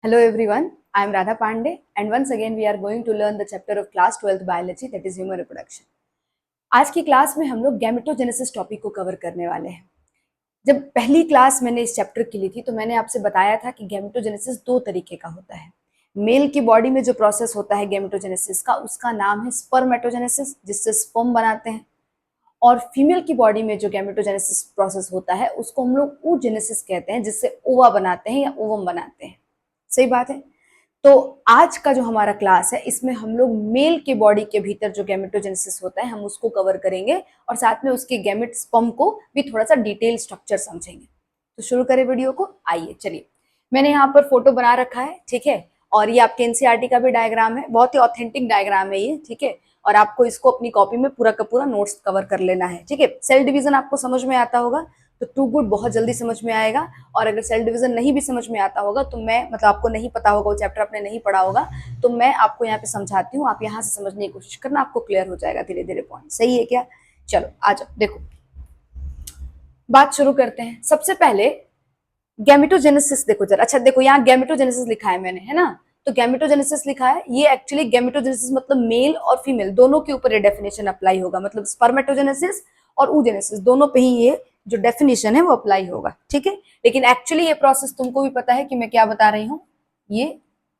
Hello everyone, I am Radha Pandey and once again we are going to learn the chapter of class 12th biology that is human reproduction. आज की class में हम लोग gametogenesis topic को cover करने वाले हैं। जब पहली क्लास मैंने इस चैप्टर की ली थी तो मैंने आपसे बताया था कि गैमेटोजेनेसिस दो तरीके का होता है। मेल की बॉडी में जो प्रोसेस होता है गैमेटोजेनेसिस का उसका नाम है स्पर्मेटोजेनेसिस, जिससे स्पर्म बनाते हैं, और फीमेल की बॉडी में जो गैमेटोजेनेसिस प्रोसेस होता है उसको हम लोग oogenesis कहते हैं, जिससे ओवा बनाते हैं या ओवम बनाते हैं। सही बात है। तो आज का जो हमारा क्लास है इसमें हम लोग मेल के बॉडी के भीतर जो गैमेटोजेनेसिस होता है हम उसको कवर करेंगे और साथ में उसके गैमेट स्पर्म को भी थोड़ा सा डिटेल स्ट्रक्चर समझेंगे। तो शुरू करें वीडियो को। आइए चलिए, मैंने यहाँ पर फोटो बना रखा है, ठीक है, और ये आपके एनसीईआरटी का भी डायग्राम है, बहुत ही ऑथेंटिक डायग्राम है ये, ठीक है, और आपको इसको अपनी कॉपी में पूरा का पूरा नोट्स कवर कर लेना है, ठीक है। सेल डिवीजन आपको समझ में आता होगा तो टू गुड, बहुत जल्दी समझ में आएगा। और अगर सेल डिवीजन नहीं भी समझ में आता होगा तो मैं आपको नहीं पता होगा, वो चैप्टर आपने नहीं पढ़ा होगा, तो मैं आपको यहाँ पे समझाती हूँ, आप यहाँ से समझने की कोशिश करना, आपको क्लियर हो जाएगा धीरे धीरे पॉइंट। सही है क्या? चलो आ जाओ, देखो बात शुरू करते हैं। सबसे पहले गैमेटोजेनेसिस देखो जरा। अच्छा देखो, यहाँ गैमेटोजेनेसिस लिखा है मैंने, है ना, तो गैमेटोजेनेसिस लिखा है, ये एक्चुअली गैमेटोजेनेसिस मतलब मेल और फीमेल दोनों के ऊपर ये डेफिनेशन अप्लाई होगा, मतलब स्पर्मेटोजेनेसिस और oogenesis दोनों पे ही ये जो डेफिनेशन है वो अप्लाई होगा, ठीक है। लेकिन एक्चुअली ये प्रोसेस तुमको भी पता है कि मैं क्या बता रही हूँ, ये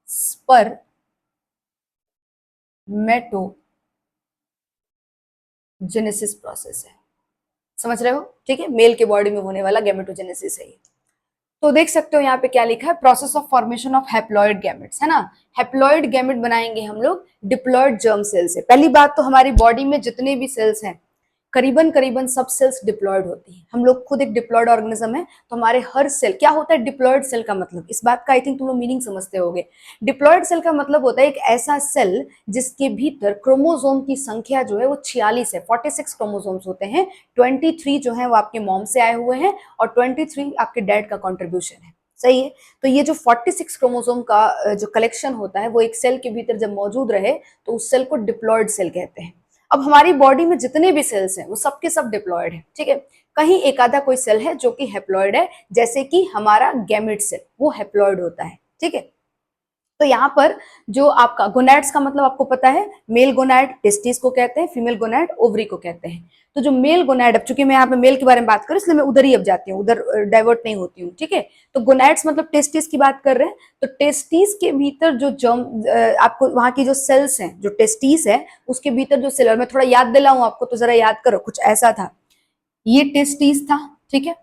स्पर्मेटोजेनेसिस प्रोसेस है, समझ रहे हो, ठीक है। मेल के बॉडी में होने वाला गैमेटोजेनेसिस है ये। तो देख सकते हो यहाँ पे क्या लिखा है, process of formation of haploid gametes, है ना। हैप्लॉइड गैमेट बनाएंगे हम लोग डिप्लॉइड जर्म सेल से। पहली बात तो हमारी बॉडी में जितने भी सेल्स हैं करीबन करीबन सब सेल्स डिप्लॉयड होती है। हम लोग खुद एक डिप्लॉयड ऑर्गेनिज्म है, तो हमारे हर सेल क्या होता है, डिप्लॉयड सेल का मतलब, इस बात का आई थिंक तुम लोग मीनिंग समझते होगे। डिप्लॉयड सेल का मतलब होता है एक ऐसा सेल जिसके भीतर क्रोमोसोम की संख्या जो है वो 46 है, 46 क्रोमोसोम्स होते हैं। 23 जो है वो आपके मॉम से आए हुए हैं और 23 आपके डैड का कॉन्ट्रीब्यूशन है। सही है। तो ये जो 46 क्रोमोसोम का जो कलेक्शन होता है वो एक सेल के भीतर जब मौजूद रहे तो उस सेल को डिप्लॉयड सेल कहते हैं। अब हमारी बॉडी में जितने भी सेल्स हैं वो सबके सब डिप्लॉयड है, ठीक है। कहीं एक आधा कोई सेल है जो कि हैप्लॉयड है, जैसे कि हमारा गैमेट सेल वो हैप्लॉयड होता है, ठीक है। तो यहाँ पर जो आपका गोनैड्स का मतलब आपको पता है, मेल गोनैड टेस्टिस को कहते हैं, फीमेल गोनैड ओवरी को कहते हैं। तो जो मेल गोनैड, अब चूंकि मैं यहाँ पे मेल के बारे में बात करूँ इसलिए मैं उधर ही अब जाती हूँ, उधर डाइवर्ट नहीं होती हूँ, ठीक है। तो गोनैड्स मतलब टेस्टिस की बात कर रहे हैं, तो टेस्टिस के भीतर जो जर्म, आपको वहां की जो सेल्स हैं, जो टेस्टिस है उसके भीतर जो सेल, और मैं थोड़ा याद दिलाऊं आपको तो जरा याद करो, कुछ ऐसा था, ये टेस्टिस था, ठीक है,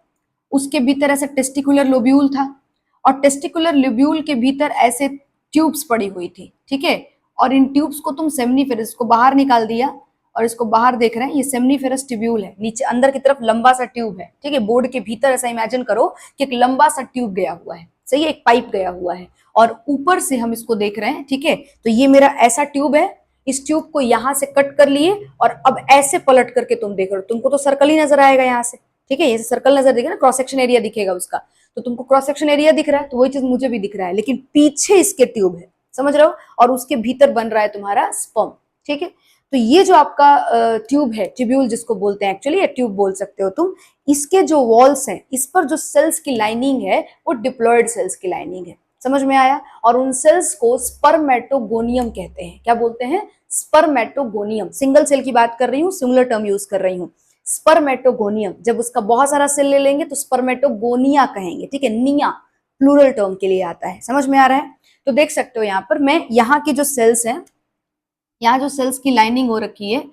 उसके भीतर ऐसा टेस्टिकुलर लोब्यूल था, और टेस्टिकुलर लोब्यूल के भीतर ऐसे ट्यूब्स पड़ी हुई थी, ठीक है। और इन ट्यूब्स को तुम सेमनीफेरस को बाहर निकाल दिया, और इसको बाहर देख रहे हैं, ये सेमनीफेरस ट्यूब्यूल है, नीचे अंदर की तरफ लंबा सा ट्यूब है, ठीक है। बोर्ड के भीतर ऐसा इमेजिन करो कि एक लंबा सा ट्यूब गया हुआ है, सही है, एक पाइप गया हुआ है, और ऊपर से हम इसको देख रहे हैं, ठीक है। तो ये मेरा ऐसा ट्यूब है, इस ट्यूब को यहां से कट कर लिए और अब ऐसे पलट करके तुम देख रहे हो, तुमको तो सर्कल ही नजर आएगा यहाँ से, ठीक है, ये सर्कल नजर दिखेगा ना, क्रॉस सेक्शन एरिया दिखेगा उसका, तो तुमको क्रॉस सेक्शन एरिया दिख रहा है, तो वही चीज मुझे भी दिख रहा है, लेकिन पीछे इसके ट्यूब है, समझ रहे हो, और उसके भीतर बन रहा है तुम्हारा स्पर्म, ठीक है। तो ये जो आपका ट्यूब है, ट्यूब्यूल जिसको बोलते हैं, एक्चुअली ट्यूब बोल सकते हो तुम, इसके जो वॉल्स हैं इस पर जो सेल्स की लाइनिंग है वो डिप्लॉयड सेल्स की लाइनिंग है, समझ में आया। और उन सेल्स को स्पर्मेटोगोनियम कहते हैं। क्या बोलते हैं? स्पर्मेटोगोनियम। सिंगल सेल की बात कर रही हूँ, सिंगुलर टर्म यूज कर रही हूँ, स्पर्मेटोगोनियम। जब उसका बहुत सारा सेल ले लेंगे तो स्पर्मेटोगोनिया कहेंगे, ठीक है, निया प्लूरल टर्म के लिए आता है, समझ में आ रहा है। तो देख सकते हो यहाँ पर मैं यहाँ की जो सेल्स हैं, यहाँ जो सेल्स की लाइनिंग हो रखी है,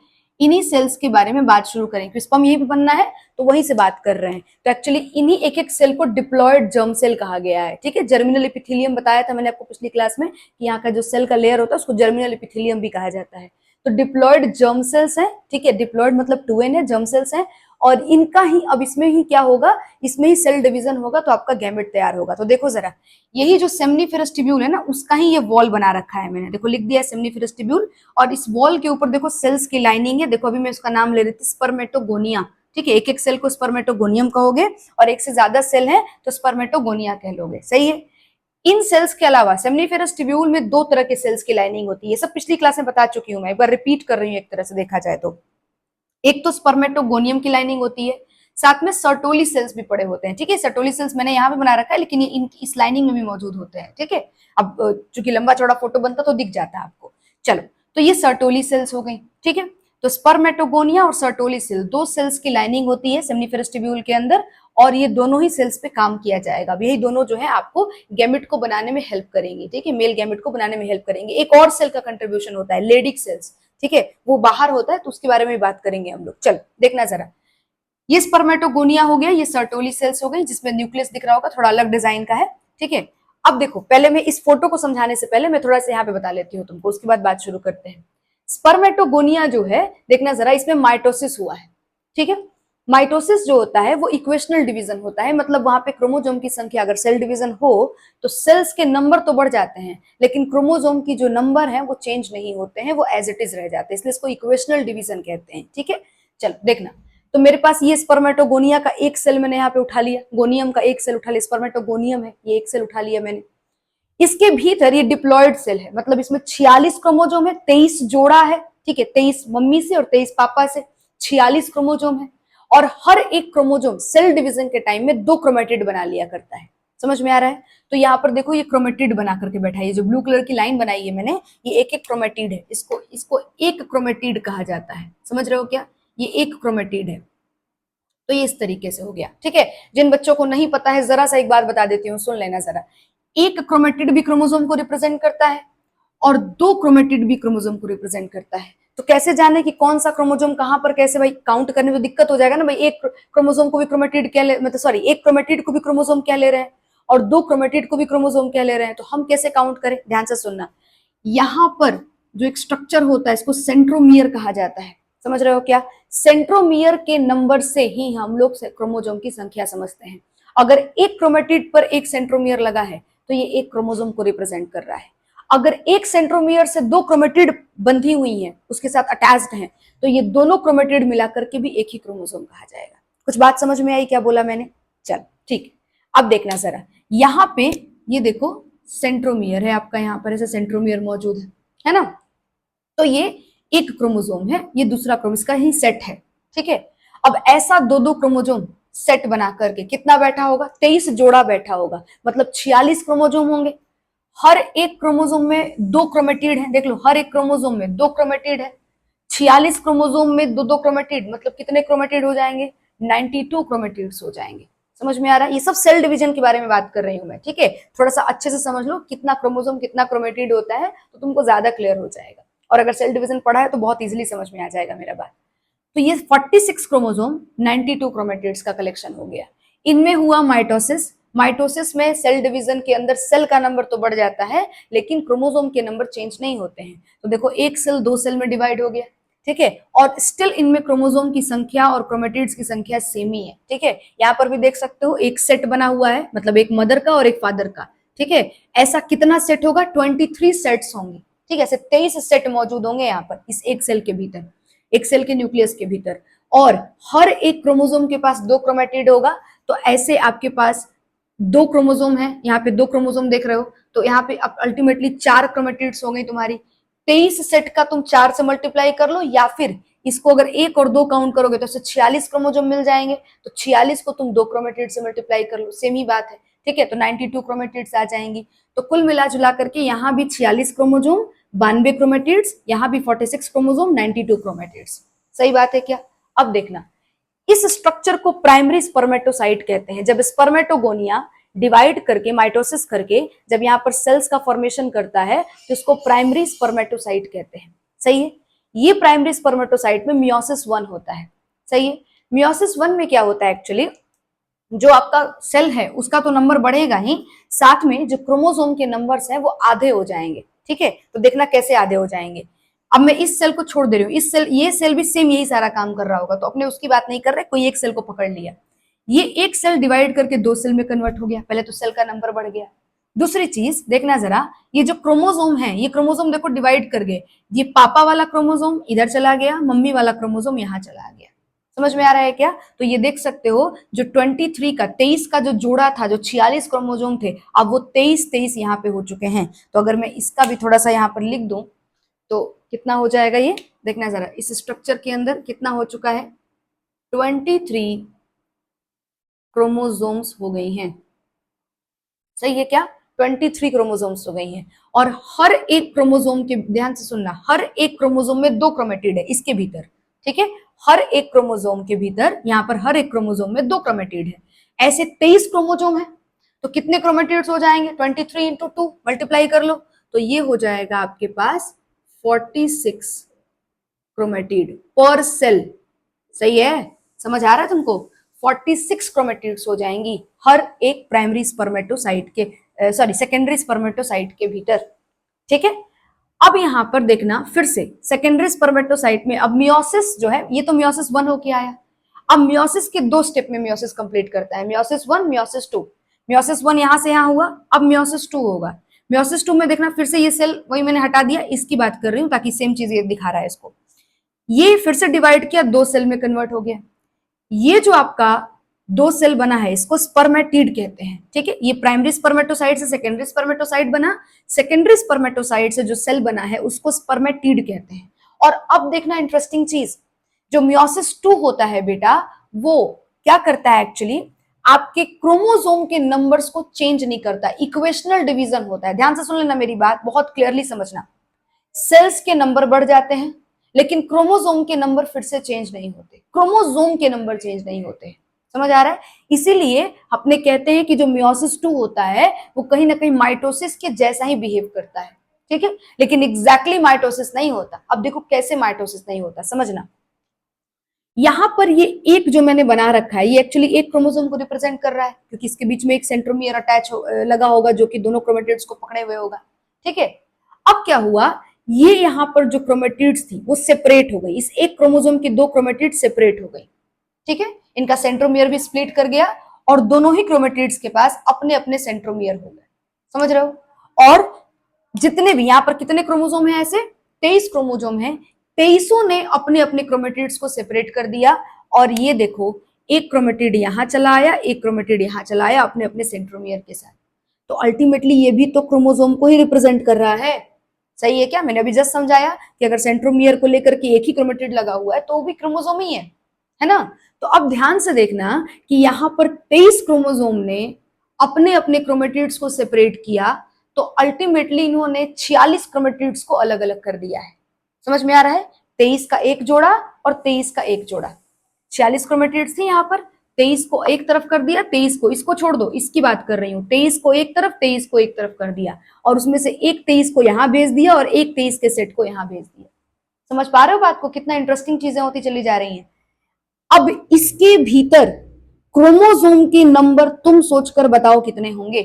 इन्हीं सेल्स के बारे में बात शुरू करें, क्योंकि स्पर्म यही पे बनना है तो वहीं से बात कर रहे हैं। तो एक्चुअली इन्हीं एक एक सेल को डिप्लॉयड जर्म सेल कहा गया है, ठीक है। जर्मिनल एपिथेलियम बताया था मैंने आपको पिछली क्लास में कि यहाँ का जो सेल का लेयर होता है उसको जर्मिनल एपिथेलियम भी कहा जाता है। तो डिप्लॉयड जर्म सेल्स है, ठीक है, डिप्लॉयड मतलब 2n है, जर्म सेल्स है, और इनका ही अब इसमें ही क्या होगा, इसमें ही सेल डिवीजन होगा तो आपका गैमेट तैयार होगा। तो देखो जरा, यही जो सेमनीफेरस ट्यूब्यूल है ना उसका ही ये वॉल बना रखा है मैंने, देखो लिख दिया है सेमनीफेरस ट्यूब्यूल, और इस वॉल के ऊपर देखो सेल्स की लाइनिंग है। देखो अभी मैं इसका नाम ले रही थी स्पर्मेटोगोनिया, ठीक है, एक एक सेल को स्पर्मेटोगोनियम कहोगे, और एक से ज्यादा सेल है तो स्पर्मेटोगोनिया कह लोगे, सही है। इन सेल्स के अलावा सेमनीफेरस ट्यूब्यूल में दो तरह के सेल्स की लाइनिंग होती है, ये सब पिछली क्लास में बता चुकी हूं मैं, एक बार रिपीट कर रही हूँ एक तरह से देखा जाए तो। एक तो स्पर्मेटोगोनियम की लाइनिंग होती है, साथ में सर्टोली सेल्स भी पड़े होते हैं, ठीक है। सर्टोली सेल्स मैंने यहाँ पे बना रखा है, लेकिन ये इस लाइनिंग में भी मौजूद होते हैं, ठीक है। अब चूंकि लंबा चौड़ा फोटो बनता तो दिख जाता है आपको। चलो, तो ये सर्टोली सेल्स हो गई, ठीक है। तो स्पर्मेटोगोनिया और सर्टोली सेल, दो सेल्स की लाइनिंग होती है सेमिनिफेरस ट्यूब्यूल के अंदर, और ये दोनों ही सेल्स पे काम किया जाएगा। अब यही दोनों जो है आपको गैमेट को बनाने में हेल्प करेंगी, ठीक है, मेल गैमेट को बनाने में हेल्प करेंगे। एक और सेल का कंट्रीब्यूशन होता है, लेडिक सेल्स, ठीक है, वो बाहर होता है, तो उसके बारे में बात करेंगे हम लोग। चलो देखना जरा, ये स्पर्मेटोगोनिया हो गया, ये सर्टोली सेल्स हो गई, जिसमें न्यूक्लियस दिख रहा होगा, थोड़ा अलग डिजाइन का है, ठीक है। अब देखो, पहले मैं इस फोटो को समझाने से पहले मैं थोड़ा सा यहाँ पे बता लेती हूँ तुमको, उसके बाद बात शुरू करते हैं। स्पर्मेटोगोनिया जो है, देखना जरा, इसमें माइटोसिस हुआ है, ठीक है। माइटोसिस जो होता है वो इक्वेशनल डिवीजन होता है, मतलब वहां पे क्रोमोसोम की संख्या, अगर सेल डिवीजन हो तो सेल्स के नंबर तो बढ़ जाते हैं, लेकिन क्रोमोसोम की जो नंबर है वो चेंज नहीं होते हैं, वो एज इट इज रह जाते हैं, इसलिए इसको इक्वेशनल डिवीजन कहते हैं, ठीक है। चलो देखना, तो मेरे पास ये स्पर्मेटोगोनिया का एक सेल मैंने यहाँ पे उठा लिया, गोनियम का एक सेल उठा लिया, स्पर्मेटोगोनियम है, ये एक सेल उठा लिया मैंने। इसके भीतर ये डिप्लॉयड सेल है, मतलब इसमें 46 क्रोमोसोम है, 23 जोड़ा है, ठीक है, 23 मम्मी से और 23 पापा से, 46 क्रोमोसोम है। और हर एक क्रोमोसोम सेल डिवीजन के टाइम में 2 क्रोमेटिड बना लिया करता है। समझ में आ रहा है? तो यहाँ पर देखो, ये क्रोमेटिड बना करके बैठा है, ये जो ब्लू कलर की लाइन बनाई है मैंने, ये एक एक क्रोमेटिड है, इसको इसको एक क्रोमेटिड कहा जाता है। समझ रहे हो क्या? ये एक क्रोमेटिड है। तो ये इस तरीके से हो गया, ठीक है। जिन बच्चों को नहीं पता है, जरा सा एक बात बता देती हूँ, सुन लेना जरा। एक क्रोमेटिड भी क्रोमोसोम को रिप्रेजेंट करता है और 2 क्रोमेटिड भी क्रोमोसोम को रिप्रेजेंट करता है। तो कैसे जाने कि कौन सा क्रोमोसोम कहां पर कैसे, भाई काउंट करने में तो दिक्कत हो जाएगा ना भाई। एक क्रोमोसोम को भी क्रोमेटिड क्या ले, मतलब सॉरी, एक क्रोमेटिड को भी क्रोमोसोम क्या ले रहे हैं और 2 क्रोमेटिड को भी क्रोमोसोम क्या ले रहे हैं, तो हम कैसे काउंट करें? ध्यान से सुनना। यहाँ पर जो एक स्ट्रक्चर होता है, इसको सेंट्रोमियर कहा जाता है। समझ रहे हो क्या? सेंट्रोमियर के नंबर से ही हम लोग क्रोमोसोम की संख्या समझते हैं। अगर एक क्रोमेटिड पर एक सेंट्रोमियर लगा है तो ये एक क्रोमोसोम को रिप्रेजेंट कर रहा है। अगर एक सेंट्रोमियर से 2 क्रोमेटिड बंधी हुई हैं, उसके साथ अटैच्ड हैं, तो ये दोनों क्रोमेटिड मिलाकर के भी एक ही क्रोमोसोम कहा जाएगा। कुछ बात समझ में आई क्या बोला मैंने? चल ठीक है, अब देखना जरा, यहाँ पे ये देखो सेंट्रोमियर है आपका, यहाँ पर ऐसे सेंट्रोमियर मौजूद है ना। तो ये एक क्रोमोसोम है, ये दूसरा क्रोमोसोम, इसका ही सेट है, ठीक है। अब ऐसा 2-2 क्रोमोसोम सेट बना करके कितना बैठा होगा? 23 जोड़ा बैठा होगा, मतलब 46 क्रोमोसोम होंगे। हर एक क्रोमोसोम में 2 क्रोमेटिड है, देख लो, हर एक क्रोमोसोम में 2 क्रोमेटिड है। 46 क्रोमोसोम में 2-2 क्रोमेटिड, मतलब कितने क्रोमेटिड हो जाएंगे? 92 क्रोमेटिड्स हो जाएंगे। समझ में आ रहा है? ये सब सेल डिवीजन के बारे में बात कर रही हूं मैं, ठीक है। थोड़ा सा अच्छे से समझ लो, कितना क्रोमोसोम कितना क्रोमेटिड होता है, तो तुमको ज्यादा क्लियर हो जाएगा। और अगर सेल डिवीजन पढ़ा है तो बहुत इजीली समझ में आ जाएगा मेरा बात। तो ये 46 क्रोमोसोम 92 क्रोमेटिड्स का कलेक्शन हो गया। इनमें हुआ माइटोसिस। माइटोसिस में सेल डिवीजन के अंदर सेल का नंबर तो बढ़ जाता है, लेकिन क्रोमोसोम के नंबर चेंज नहीं होते हैं। तो देखो, एक सेल 2 सेल में डिवाइड हो गया, ठीक है, और स्टिल इनमें क्रोमोसोम की संख्या और क्रोमेटिड्स की संख्या सेम ही है, ठीक है। यहाँ पर भी देख सकते हो, एक सेट बना हुआ है, मतलब एक मदर का और एक फादर का, ठीक है। ऐसा कितना सेट होगा? 23 सेट्स होंगे, ठीक है। ऐसे 23 सेट मौजूद होंगे यहाँ पर इस एक सेल के भीतर, एक सेल के न्यूक्लियस के भीतर। और हर एक क्रोमोसोम के पास 2 क्रोमेटिड होगा, तो ऐसे आपके पास 2 क्रोमोसोम है, यहाँ पे 2 क्रोमोसोम देख रहे हो, तो यहाँ पे अल्टीमेटली 4 क्रोमेटिड्स हो गई तुम्हारी। 23 सेट का तुम 4 से मल्टीप्लाई कर लो, या फिर इसको अगर 1 और 2 काउंट करोगे तो 46 क्रोमोसोम मिल जाएंगे। तो 46 को तुम 2 क्रोमेटिड से मल्टीप्लाई कर लो, सेम ही बात है, ठीक है। तो 92 क्रोमेटिड्स आ जाएंगी। तो कुल मिला जुला करके यहाँ भी 46 क्रोमोसोम, 92 क्रोमेटिड्स, यहाँ भी 46 क्रोमोसोम, 92 क्रोमेटिड्स। सही बात है क्या? अब देखना, इस स्ट्रक्चर को प्राइमरी स्पर्मेटोसाइट कहते हैं। जब स्पर्मेटोगोनिया डिवाइड करके, माइटोसिस करके, जब यहाँ पर सेल्स का फॉर्मेशन करता है, तो इसको प्राइमरी स्पर्मेटोसाइट कहते हैं। सही है? ये प्राइमरी स्पर्मेटोसाइट में मियोसिस 1 होता है। सही है? मियोसिस 1 में क्या होता है एक्चुअली, जो आपका सेल है उसका तो नंबर बढ़ेगा ही, साथ में जो क्रोमोसोम के नंबर्स हैं वो आधे हो जाएंगे, ठीक है। तो देखना कैसे आधे हो जाएंगे। अब मैं इस सेल को छोड़ दे रही हूँ, इस सेल, ये सेल भी सेम यही सारा काम कर रहा होगा, तो अपने उसकी बात नहीं कर रहे, कोई एक सेल को पकड़ लिया। ये एक सेल डिवाइड करके 2 सेल में कन्वर्ट हो गया, पहले तो सेल का नंबर बढ़ गया। दूसरी चीज देखना जरा, ये जो क्रोमोसोम है, ये क्रोमोसोम देखो डिवाइड कर गए, ये पापा वाला क्रोमोसोम इधर चला गया, मम्मी वाला क्रोमोसोम यहाँ चला गया। समझ में आ रहा है क्या? तो ये देख सकते हो, जो 23 का जो जोड़ा था, जो 46 क्रोमोसोम थे, अब वो 23 यहाँ पे हो चुके हैं। तो अगर मैं इसका भी थोड़ा सा यहाँ पर लिख दूं तो कितना हो जाएगा ये? देखना जरा, इस स्ट्रक्चर के अंदर कितना हो चुका है? 23 क्रोमोसोम्स हो गई हैं। सही है क्या? 23 क्रोमोसोम्स हो गई हैं। और हर एक क्रोमोसोम के, ध्यान से सुनना, हर एक क्रोमोसोम में 2 क्रोमेटिड है इसके भीतर, ठीक है? हर एक क्रोमोसोम के भीतर, यहाँ पर हर एक क्रोमोसोम में 2 क्रोमेटिड है। ऐसे 23 क्रोमोसोम है, तो कितने क्रोमेटिड्स हो जाएंगे? 23 इंटू 2 मल्टीप्लाई कर लो, तो ये हो जाएगा आपके पास 46 क्रोमेटिड पर सेल। सही है? समझ आ रहा है तुमको? 46 क्रोमेटिड्स हो जाएंगी हर एक प्राइमरी स्पर्मेटोसाइट के, सॉरी सेकेंडरी स्पर्मेटोसाइट के भीतर, ठीक है? अब यहां पर देखना फिर से, सेकेंडरी स्पर्मेटोसाइट में अब मियोसिस जो है, ये तो मियोसिस 1 होके आया। अब मियोसिस के 2 स्टेप में मियोसिस कंप्लीट करता है, मियोसिस 1, मियोसिस 2। मियोसिस 1 यहां से यहां हुआ, अब मियोसिस 2 होगा। मियोसिस 2 में देखना फिर से ये सेल, वही मैंने हटा दिया, इसकी बात कर रही हूं ताकि सेम चीज ये दिखा रहा है इसको। ये फिर से डिवाइड किया, 2 सेल में कन्वर्ट हो गया। ये जो आपका 2 सेल बना है इसको स्पर्मेटिड कहते हैं, ठीक है? ये प्राइमरी स्पर्मेटोसाइट से सेकेंडरी स्पर्मेटोसाइट बना, सेकेंडरी स्पर्मेटोसाइट से जो सेल बना है उसको स्पर्मेटिड कहते हैं। और अब देखना इंटरेस्टिंग चीज, जो मियोसिस 2 होता है बेटा, वो क्या करता है एक्चुअली, आपके क्रोमोसोम के नंबर्स को चेंज नहीं करता, इक्वेशनल डिवीजन होता है। ध्यान से सुन लेना मेरी बात, बहुत क्लियरली समझना। सेल्स के नंबर बढ़ जाते हैं लेकिन क्रोमोसोम के नंबर फिर से चेंज नहीं होते, क्रोमोसोम के नंबर चेंज नहीं होते। समझ आ रहा है? इसीलिए अपने कहते हैं कि जो मियोसिस 2 होता है वो कहीं ना कहीं माइटोसिस के जैसा ही बिहेव करता है, ठीक है? लेकिन एग्जैक्टली माइटोसिस नहीं होता। अब देखो कैसे माइटोसिस नहीं होता, समझना। यहां पर ये एक जो मैंने बना रखा है, ये एक्चुअली एक क्रोमोसोम को रिप्रेजेंट कर रहा है, क्योंकि इसके बीच में एक सेंट्रोमियर अटैच लगा होगा जो कि दोनों क्रोमेटिड्स को पकड़े हुए होगा, ठीक है? अब क्या हुआ, ये यहां पर जो क्रोमेटिड्स थी वो सेपरेट हो गई, इस एक क्रोमोसोम की 2 क्रोमेटिड सेपरेट हो गई, ठीक है? इनका सेंट्रोमियर भी स्प्लिट कर गया और दोनों ही क्रोमेटिड्स के पास अपने अपने सेंट्रोमियर हो गए। समझ रहे हो? और जितने भी यहां पर कितने क्रोमोसोम है, ऐसे 23 क्रोमोसोम है, 23 ने अपने अपने क्रोमेटिड्स को सेपरेट कर दिया। और ये देखो, एक क्रोमेटिड यहां चला आया, एक क्रोमेटिड यहां चला आया अपने अपने सेंट्रोमियर के साथ। तो अल्टीमेटली ये भी तो क्रोमोसोम को ही रिप्रेजेंट कर रहा है। सही है क्या? मैंने अभी जस्ट समझाया कि अगर सेंट्रोमियर को लेकर के एक ही क्रोमेटिड लगा हुआ है तो वो भी क्रोमोसोम ही है ना? तो अब ध्यान से देखना कि यहां पर 23 क्रोमोसोम ने अपने अपने क्रोमेटिड्स को सेपरेट किया, तो अल्टीमेटली इन्होंने 46 क्रोमेटिड्स को अलग अलग कर दिया है। समझ में आ रहा है? 23 का एक जोड़ा और 23 का एक जोड़ा, 46 क्रोमेटिड्स थी यहां पर, 23 को एक तरफ कर दिया, 23 को, इसको छोड़ दो, इसकी बात कर रही हूं, 23 को एक तरफ, 23 को एक तरफ कर दिया, और उसमें से एक 23 को यहां भेज दिया और एक 23 के सेट को यहां भेज दिया। समझ पा रहे हो बात को? कितना इंटरेस्टिंग चीजें होती चली जा रही हैं। अब इसके भीतर क्रोमोसोम के नंबर तुम सोचकर बताओ कितने होंगे।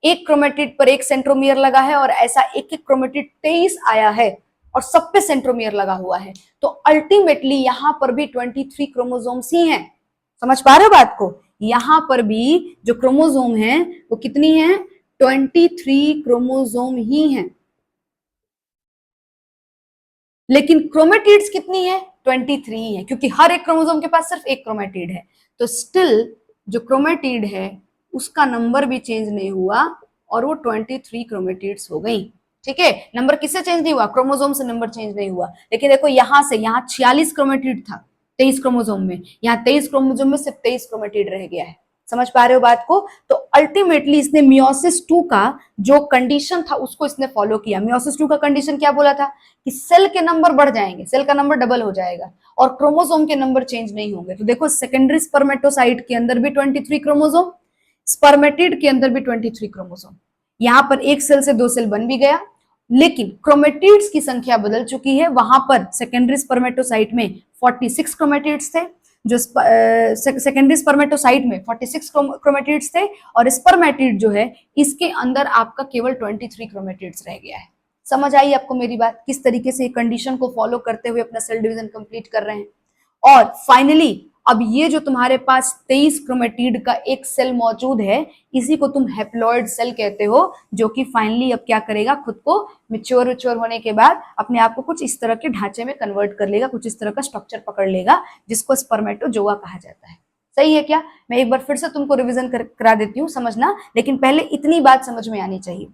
एक क्रोमेटिड पर एक सेंट्रोमियर लगा है और ऐसा एक एक क्रोमेटिड 23 आया है और सब पे सेंट्रोमियर लगा हुआ है, तो अल्टीमेटली यहां पर भी 23 क्रोमोसोम्स ही हैं। समझ पा रहे हो बात को? यहां पर भी जो क्रोमोसोम है वो कितनी है? 23 क्रोमोसोम ही हैं। लेकिन क्रोमेटिड्स कितनी है? 23 है, क्योंकि हर एक क्रोमोसोम के पास सिर्फ एक क्रोमेटिड है। तो स्टिल जो क्रोमेटिड है उसका नंबर भी चेंज नहीं हुआ और वो 23 क्रोमेटिड्स हो गई, ठीक है? नंबर किससे चेंज नहीं हुआ? क्रोमोसोम से नंबर चेंज नहीं हुआ। लेकिन देखो यहां से, यहां 46 क्रोमेटिड था 23 क्रोमोसोम में, यहाँ 23 क्रोमोसोम में सिर्फ 23 क्रोमेटिड रह गया है। समझ पा रहे हो बात को? तो अल्टीमेटली इसने मियोसिस 2 का जो कंडीशन था उसको इसने फॉलो किया। मियोसिस 2 का कंडीशन क्या बोला था? कि सेल के नंबर बढ़ जाएंगे, सेल का नंबर डबल हो जाएगा और क्रोमोसोम के नंबर चेंज नहीं होंगे। तो देखो सेकेंडरी स्पर्मेटोसाइट के अंदर भी 23 क्रोमोसोम, स्पर्मेटिड के अंदर भी 23 क्रोमोसोम। यहां पर एक सेल से 2 सेल बन भी गया, लेकिन क्रोमेटिड्स की संख्या बदल चुकी है। वहां पर सेकेंडरी स्पर्मेटोसाइट में 46 क्रोमेटिड्स थे, जो सेकेंडरी स्पर्मेटोसाइट में 46 क्रोमेटिड्स थे, और स्पर्मेटिड जो है इसके अंदर आपका केवल 23 क्रोमेटिड्स रह गया है। समझ आई आपको मेरी बात? किस तरीके से कंडीशन को फॉलो करते हुए अपना सेल डिवीजन कंप्लीट कर रहे हैं। और फाइनली अब ये जो तुम्हारे पास 23 क्रोमेटिड का एक सेल मौजूद है, इसी को तुम हैप्लॉइड सेल कहते हो, जो कि फाइनली अब क्या करेगा, खुद को मिच्योर होने के बाद अपने आप को कुछ इस तरह के ढांचे में कन्वर्ट कर लेगा, कुछ इस तरह का स्ट्रक्चर पकड़ लेगा, जिसको स्पर्मेटोजोआ कहा जाता है। सही है क्या? मैं एक बार फिर से तुमको रिविजन करा देती हूँ, समझना, लेकिन पहले इतनी बात समझ में आनी चाहिए।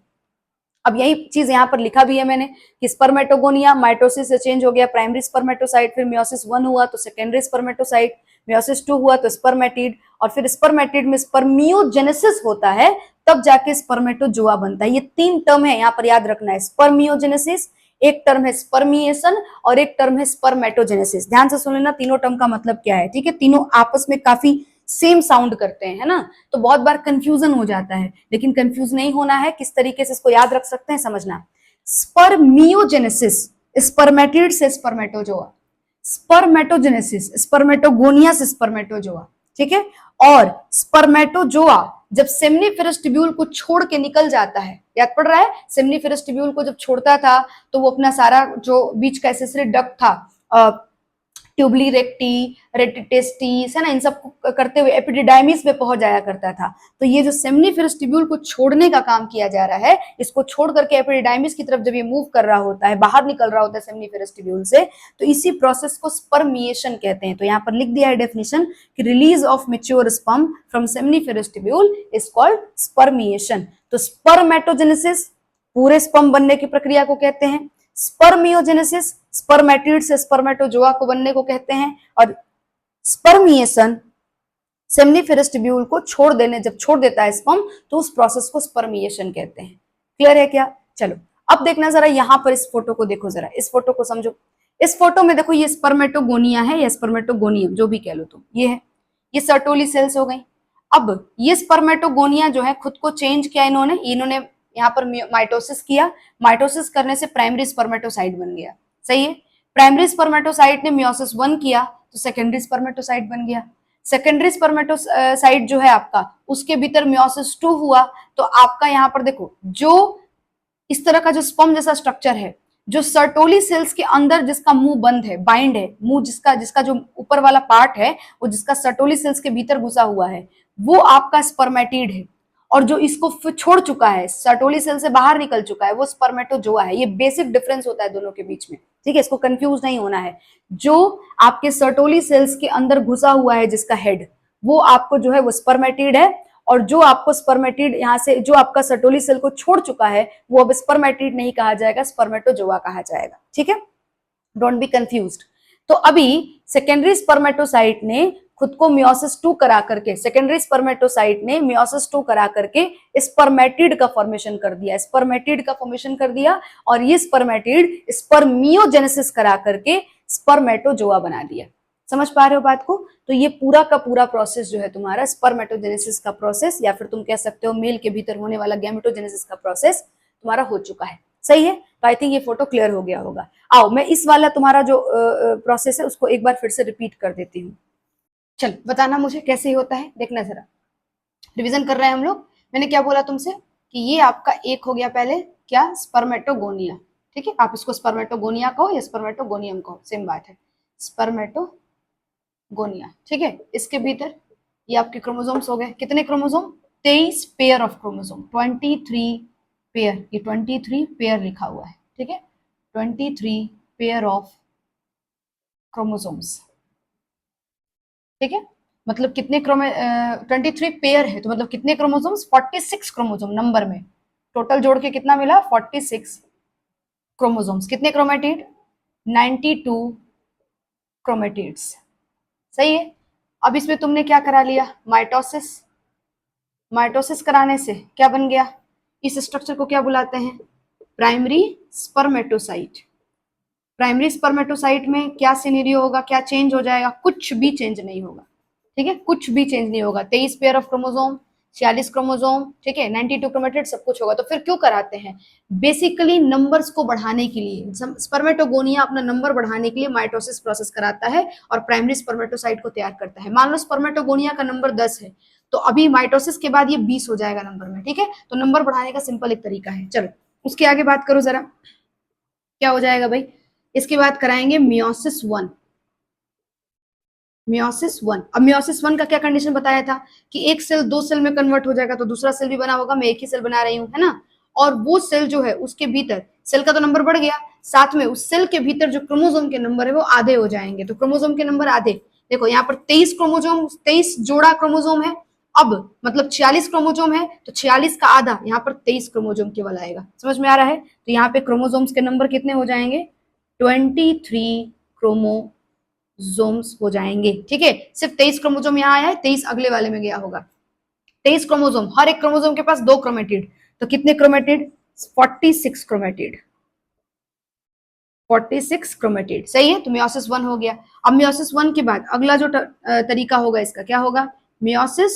अब यही चीज यहाँ पर लिखा भी है मैंने कि स्पर्मेटोगोनिया माइटोसिस से चेंज हो गया, प्राइमरी स्पर्मेटोसाइट, फिर मियोसिस 1 हुआ तो सेकेंडरी स्पर्मेटोसाइट, मियोसिस 2 हुआ तो स्पर्मेटिड, और फिर स्पर्मेटिड में स्पर्मियोजेनेसिस होता है, तब जाके स्पर्मेटोजोआ बनता है। ये 3 टर्म है, यहाँ पर याद रखना है, स्पर्मियोजेनेसिस, एक टर्म है स्पर्मिएशन, और एक टर्म है स्पर्मेटोजेनेसिस। ध्यान से सुन लेना तीनों टर्म का मतलब क्या है, ठीक है। तीनों आपस में काफी सेम साउंड करते हैं, है ना, तो बहुत बार कंफ्यूजन हो जाता है, लेकिन कंफ्यूज नहीं होना है। किस तरीके से इसको याद रख सकते हैं समझना। स्पर्मियोजेनेसिस स्पर्मेटिड से स्पर्मेटोजोआ, स्पर्मेटोजेनेसिस स्पर्मेटोगोनिया से स्पर्मेटोजोआ, ठीक है। और स्पर्मेटोजोआ जब सेमनीफेरस ट्यूब्यूल को छोड़ के निकल जाता है, याद पड़ रहा है, सेमनीफेरस ट्यूब्यूल को जब छोड़ता था तो वो अपना सारा जो बीच का एसेसरी डक्ट था, ट्यूबली रेक्टी, रेटिटेस्टिस, है ना, इन सब को करते हुए एपिडिडाइमिस में पहुंच जाया करता था। तो ये जो सेमनीफेरस ट्यूब्यूल को छोड़ने का काम किया जा रहा है, इसको छोड़ करके एपिडिडाइमिस की तरफ जब ये मूव कर रहा होता है, बाहर निकल रहा होता है सेमनीफेरस ट्यूब्यूल से, तो इसी प्रोसेस को स्पर्मिएशन कहते हैं। तो यहाँ पर लिख दिया है डेफिनेशन कि release of mature sperm from seminiferous tubule is called spermiation. तो स्पर्मेटोजेनेसिस पूरे स्पर्म बनने की प्रक्रिया को कहते हैं, स्पर्मियोजेनेसिस स्पर्मेटिड से स्पर्मेटोजोआ को बनने को कहते हैं, और स्पर्मिएशन सेमनीफेरस ट्यूब्यूल को छोड़ देने, जब छोड़ देता है स्पर्म तो उस प्रोसेस को स्पर्मिएशन कहते हैं। क्लियर है क्या? चलो अब देखना जरा, यहां पर इस फोटो को देखो, जरा इस फोटो को समझो। इस फोटो में देखो, ये स्पर्मेटोगोनिया है या स्पर्मेटोगोनियम, जो भी कह लो तुम, ये है, ये सर्टोली सेल्स हो गई। अब ये स्पर्मेटोगोनिया जो है खुद को चेंज किया इन्होंने यहाँ पर माइटोसिस किया, माइटोसिस करने से प्राइमरी स्पर्मेटोसाइट बन गया, सही है। प्राइमरी स्पर्मेटोसाइट ने मियोसिस 1 किया तो सेकेंडरी स्पर्मेटोसाइट बन गया। सेकेंडरी स्पर्मेटोसाइट जो है आपका, उसके भीतर मियोसिस 2 हुआ तो आपका यहाँ पर देखो, जो इस तरह का जो स्पर्म जैसा स्ट्रक्चर है, जो सर्टोली सेल्स के अंदर जिसका मुंह बंद है, बाइंड है, मुंह जिसका जो ऊपर वाला पार्ट है वो जिसका सर्टोली सेल्स के भीतर घुसा हुआ है, वो आपका स्पर्मेटिड है। और जो इसको छोड़ चुका है, सर्टोली सेल से बाहर निकल चुका है, वो स्पर्मेटोजोआ है। ये बेसिक डिफरेंस होता है दोनों के बीच में, ठीक है, इसको कंफ्यूज नहीं होना है। जो आपके सर्टोली सेल्स के अंदर घुसा हुआ है जिसका हेड, वो आपको जो है वो स्पर्मेटिड है, और जो आपको स्पर्मेटिड यहाँ से जो आपका सर्टोली सेल को छोड़ चुका है वो अब स्पर्मेटिड नहीं कहा जाएगा, स्पर्मेटोजोआ कहा जाएगा, ठीक है, डोंट बी कंफ्यूज्ड। तो अभी सेकेंडरी स्पर्मेटोसाइट ने खुद को मियोसिस 2 करा करके, सेकेंडरी स्पर्मेटोसाइट ने मियोसिस 2 करा करके स्पर्मेटिड का फॉर्मेशन कर दिया, स्पर्मेटिड का फॉर्मेशन कर दिया, और ये स्पर्मेटिड स्पर्मियोजेनेसिस करा करके स्पर्मेटोजोआ बना दिया। समझ पा रहे हो बात को? तो ये पूरा का पूरा प्रोसेस जो है तुम्हारा स्पर्मेटोजेनेसिस का प्रोसेस, या फिर तुम कह सकते हो मेल के भीतर होने वाला गैमेटोजेनेसिस का प्रोसेस तुम्हारा हो चुका है, सही है। तो आई थिंक ये फोटो क्लियर हो गया होगा। आओ मैं इस वाला तुम्हारा जो प्रोसेस है उसको एक बार फिर से रिपीट कर देती हूँ। चल बताना मुझे कैसे होता है, देखना जरा, रिवीजन कर रहे हैं हम लोग। मैंने क्या बोला तुमसे कि ये आपका एक हो गया पहले क्या, स्पर्मेटोगोनिया, ठीक है, आप इसको स्पर्मेटोगोनिया कहो या स्पर्मेटोगोनियम कहो, सेम बात है, स्पर्मेटोगोनिया, ठीक है। इसके भीतर ये आपके क्रोमोसोम्स हो गए, कितने chromosome, 23 pair of chromosome, 23 pair, ये 23 पेयर लिखा हुआ है, ठीक है, 23 पेयर ऑफ क्रोमोसोम्स, ठीक है। मतलब कितने 23 पेयर है तो मतलब कितने क्रोमोसोम्स, 46 क्रोमोसोम नंबर में, टोटल जोड़ के कितना मिला, 46 क्रोमोसोम्स। कितने क्रोमेटिड, 92 क्रोमेटिड्स, सही है। अब इसमें तुमने क्या करा लिया, माइटोसिस, माइटोसिस कराने से क्या बन गया, इस स्ट्रक्चर को क्या बुलाते हैं, प्राइमरी स्पर्मेटोसाइट। प्राइमरी स्पर्मेटोसाइट में क्या सिनेरियो होगा, क्या चेंज हो जाएगा, कुछ भी चेंज नहीं होगा, ठीक है, कुछ भी चेंज नहीं होगा। 23 पेयर ऑफ क्रोमोसोम, 46 क्रोमोसोम, ठीक है, 92 क्रोमेटिड, सब कुछ होगा। तो फिर क्यों कराते हैं, बेसिकली नंबर्स को बढ़ाने के लिए, स्पर्मेटोगोनिया अपना नंबर बढ़ाने के लिए माइटोसिस प्रोसेस कराता है और प्राइमरी स्पर्मेटोसाइट को तैयार करता है। मान लो स्पर्मेटोगोनिया का नंबर 10 है तो अभी माइटोसिस के बाद ये 20 हो जाएगा नंबर में, ठीक है। तो नंबर बढ़ाने का सिंपल एक तरीका है। चलो उसके आगे बात करो जरा, क्या हो जाएगा भाई, इसके बाद कराएंगे मियोसिस 1। मियोसिस 1, अब मियोसिस 1 का क्या कंडीशन बताया था कि एक सेल 2 सेल में कन्वर्ट हो जाएगा तो दूसरा सेल भी बना होगा, मैं एक ही सेल बना रही हूँ, है ना। और वो सेल जो है उसके भीतर सेल का तो नंबर बढ़ गया, साथ में उस सेल के भीतर जो क्रोमोसोम के नंबर है वो आधे हो जाएंगे। तो क्रोमोसोम के नंबर आधे, देखो यहाँ पर 23 क्रोमोसोम, 23 जोड़ा क्रोमोसोम है, अब मतलब 46 क्रोमोसोम है तो 46 का आधा यहाँ पर 23 क्रोमोसोम केवल आएगा। समझ में आ रहा है? तो यहाँ पे क्रोमोसोम्स के नंबर कितने हो जाएंगे, 23 क्रोमोजोम्स हो जाएंगे। ठीक है, सिर्फ 23 क्रोमोजोम यहाँ आया है, 23 अगले वाले में गया होगा। 23 क्रोमोजोम, हर एक क्रोमोजोम के पास 2 क्रोमेटिड, तो कितने क्रोमेटिड? 46 chromatid, 46 chromatid. सही है, तो मियोसिस 1 हो गया। अब मियोसिस 1 के बाद अगला जो तरीका होगा इसका क्या होगा? मियोसिस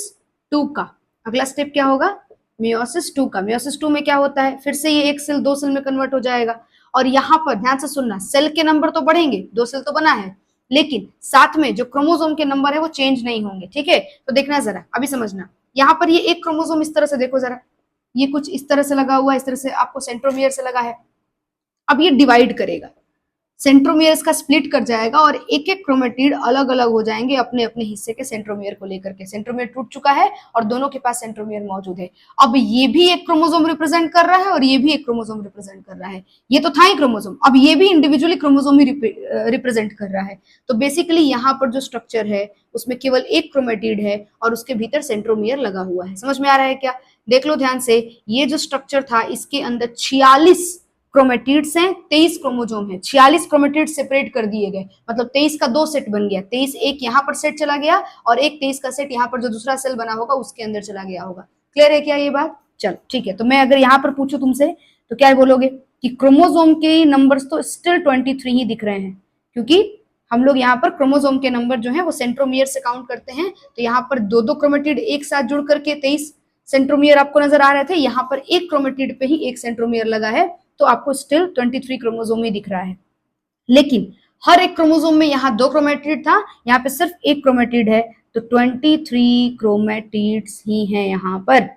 2 का अगला स्टेप क्या होगा? मियोसिस 2 का। मियोसिस 2 में क्या होता है? फिर से ये एक सेल 2 सेल में कन्वर्ट हो जाएगा, और यहाँ पर ध्यान से सुनना, सेल के नंबर तो बढ़ेंगे, 2 सेल तो बना है, लेकिन साथ में जो क्रोमोसोम के नंबर है वो चेंज नहीं होंगे। ठीक है, तो देखना जरा, अभी समझना। यहाँ पर ये एक क्रोमोसोम इस तरह से देखो जरा, ये कुछ इस तरह से लगा हुआ है, इस तरह से आपको सेंट्रोमियर से लगा है। अब ये डिवाइड करेगा, सेंट्रोमियर्स का स्प्लिट कर जाएगा, और एक एक क्रोमेटिड अलग अलग हो जाएंगे अपने अपने हिस्से के सेंट्रोमियर को लेकर के। सेंट्रोमियर टूट चुका है और दोनों के पास सेंट्रोमियर मौजूद है। अब ये भी एक क्रोमोसोम रिप्रेजेंट कर रहा है और ये भी एक क्रोमोसोम रिप्रेजेंट कर रहा है। ये तो था ही क्रोमोसोम, अब ये भी इंडिविजुअली क्रोमोसोम ही रिप्रेजेंट कर रहा है। तो बेसिकली यहाँ पर जो स्ट्रक्चर है उसमें केवल एक क्रोमेटिड है और उसके भीतर सेंट्रोमियर लगा हुआ है। समझ में आ रहा है क्या? देख लो ध्यान से, ये जो स्ट्रक्चर था इसके अंदर 46 क्रोमेटिड्स हैं, 23 क्रोमोजोम है, 46 क्रोमेटिड सेपरेट कर दिए गए, मतलब 23 का 2 सेट बन गया। 23 एक यहाँ पर सेट चला गया और एक 23 का सेट यहाँ पर जो दूसरा सेल बना होगा उसके अंदर चला गया होगा। क्लियर है क्या ये बात? चलो ठीक है, तो मैं अगर यहाँ पर पूछूं तुमसे तो क्या बोलोगे कि क्रोमोजोम के नंबर्स तो स्टिल 23 ही दिख रहे हैं, क्योंकि हम लोग यहाँ पर क्रोमोजोम के नंबर जो है वो सेंट्रोमियर से काउंट करते हैं। तो यहाँ पर दो दो क्रोमेटिड एक साथ जुड़ करके 23 सेंट्रोमियर आपको नजर आ रहे थे, यहाँ पर एक क्रोमेटिड पे ही एक सेंट्रोमियर लगा है, तो आपको स्टिल 23 क्रोमोसोम ही दिख रहा है। लेकिन हर एक क्रोमोसोम में यहाँ 2 क्रोमेटिड था, यहाँ पे सिर्फ एक क्रोमेटिड है, तो 23 क्रोमेटिड्स ही हैं यहाँ पर।